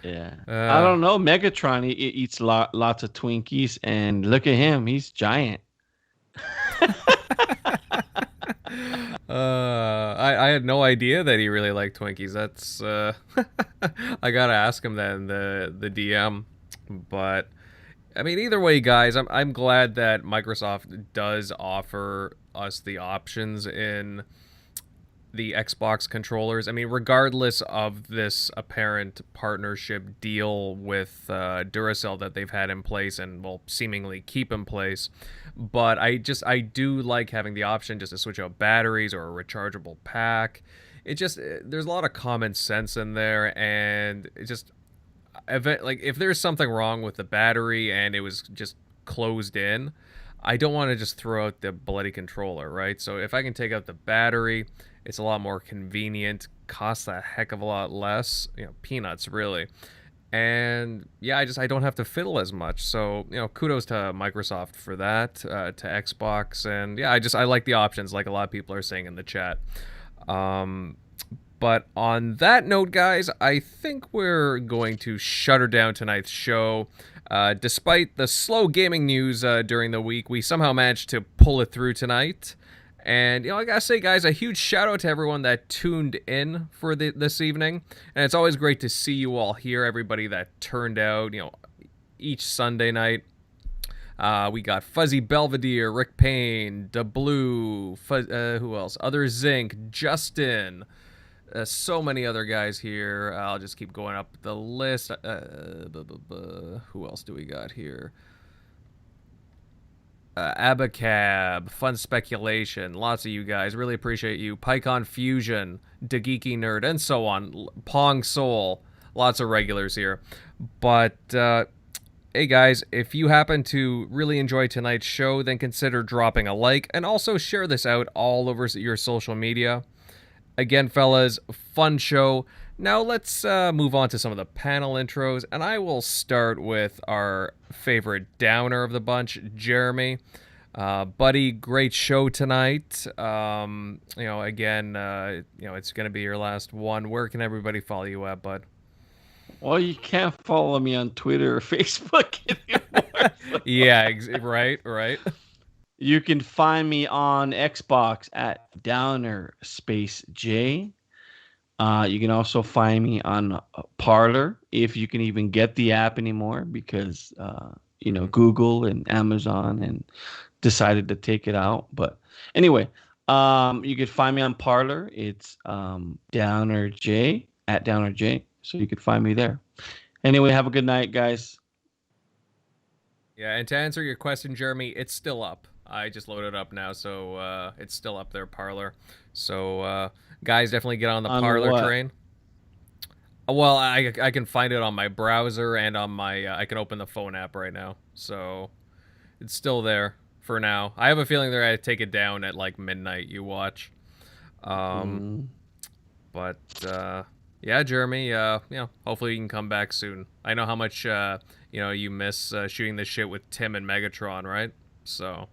Yeah. I don't know. Megatron he eats lots of Twinkies, and look at him. He's giant. I had no idea that he really liked Twinkies. That's I gotta ask him that in the DM. But I mean, either way, guys, I'm glad that Microsoft does offer us the options in the Xbox controllers. I mean, regardless of this apparent partnership deal with Duracell that they've had in place and will seemingly keep in place, but I do like having the option just to switch out batteries or a rechargeable pack. It just there's a lot of common sense in there, and it just if there's something wrong with the battery and it was just closed in, I don't want to just throw out the bloody controller, right? So if I can take out the battery, it's a lot more convenient, costs a heck of a lot less, peanuts really. And yeah, I don't have to fiddle as much. So, kudos to Microsoft for that, to Xbox. And yeah, I like the options like a lot of people are saying in the chat. But on that note, guys, I think we're going to shutter down tonight's show. Despite the slow gaming news during the week, we somehow managed to pull it through tonight. And, I gotta say, guys, a huge shout out to everyone that tuned in for this evening. And it's always great to see you all here, everybody that turned out, each Sunday night. We got Fuzzy Belvedere, Rick Payne, DeBlue, who else? Other Zinc, Justin. So many other guys here. I'll just keep going up the list. Who else do we got here? Abacab, Fun Speculation, lots of you guys. Really appreciate you. PyCon Fusion, DeGeeky Nerd, and so on. Pong Soul, lots of regulars here. But, hey guys, if you happen to really enjoy tonight's show, then consider dropping a like, and also share this out all over your social media. Again, fellas, fun show. Now let's move on to some of the panel intros, and I will start with our favorite downer of the bunch, Jeremy. Buddy, great show tonight. Again, it's going to be your last one. Where can everybody follow you at, bud? Well, you can't follow me on Twitter or Facebook anymore. Yeah, right. You can find me on Xbox at Downer Space J. You can also find me on Parler, if you can even get the app anymore, because Google and Amazon and decided to take it out. But anyway, you can find me on Parler. It's Downer J at Downer J, so you can find me there. Anyway, have a good night, guys. Yeah, and to answer your question, Jeremy, it's still up. I just loaded it up now, so it's still up there, Parler. So, guys, definitely get on the Parler train. Well, I can find it on my browser and on my... I can open the phone app right now. So, it's still there for now. I have a feeling they're going to take it down at, like, midnight, you watch. But, yeah, Jeremy, hopefully you can come back soon. I know how much, you miss shooting this shit with Tim and Megatron, right? So...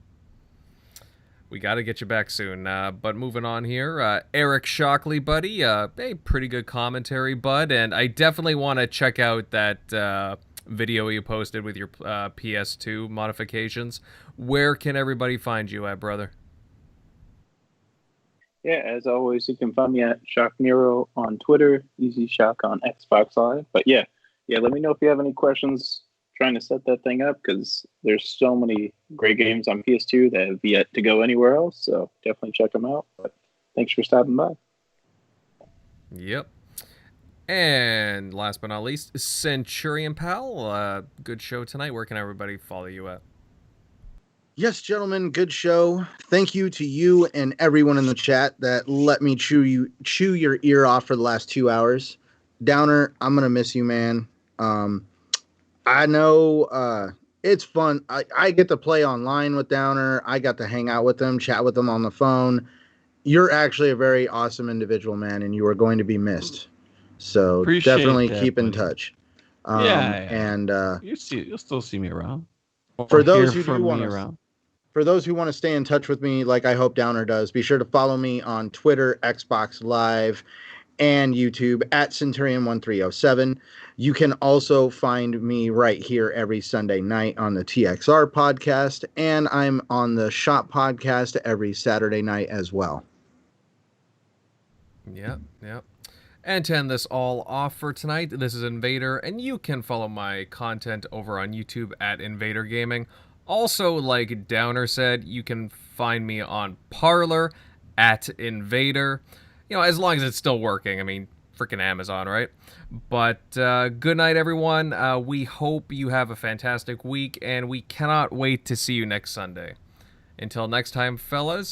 we got to get you back soon. But moving on here, Eric Shockley, buddy. A pretty good commentary, bud. And I definitely want to check out that video you posted with your PS2 modifications. Where can everybody find you at, brother? Yeah, as always, you can find me at Shock Nero on Twitter, Easy Shock on Xbox Live. But yeah, let me know if you have any questions trying to set that thing up, because there's so many great games on PS2 that have yet to go anywhere else, so definitely check them out. But thanks for stopping by. Yep. And last but not least, Centurion Pal. Good show tonight. Where can everybody follow you at? Yes, gentlemen, good show. Thank you to you and everyone in the chat that let me chew your ear off for the last 2 hours. Downer, I'm gonna miss you, man. I know it's fun. I get to play online with Downer. I got to hang out with them, chat with them on the phone. You're actually a very awesome individual, man, and you are going to be missed. So definitely keep in touch. And you'll still see me around. For those who want to stay in touch with me, like I hope Downer does, be sure to follow me on Twitter, Xbox Live, and YouTube at Centurion1307. You can also find me right here every Sunday night on the TXR podcast, and I'm on the Shop podcast every Saturday night as well. Yep. And to end this all off for tonight, this is Invader, and you can follow my content over on YouTube at Invader Gaming. Also, like Downer said, you can find me on Parler at Invader. As long as it's still working. I mean, freaking Amazon, right? But good night, everyone. We hope you have a fantastic week, and we cannot wait to see you next Sunday. Until next time, fellas,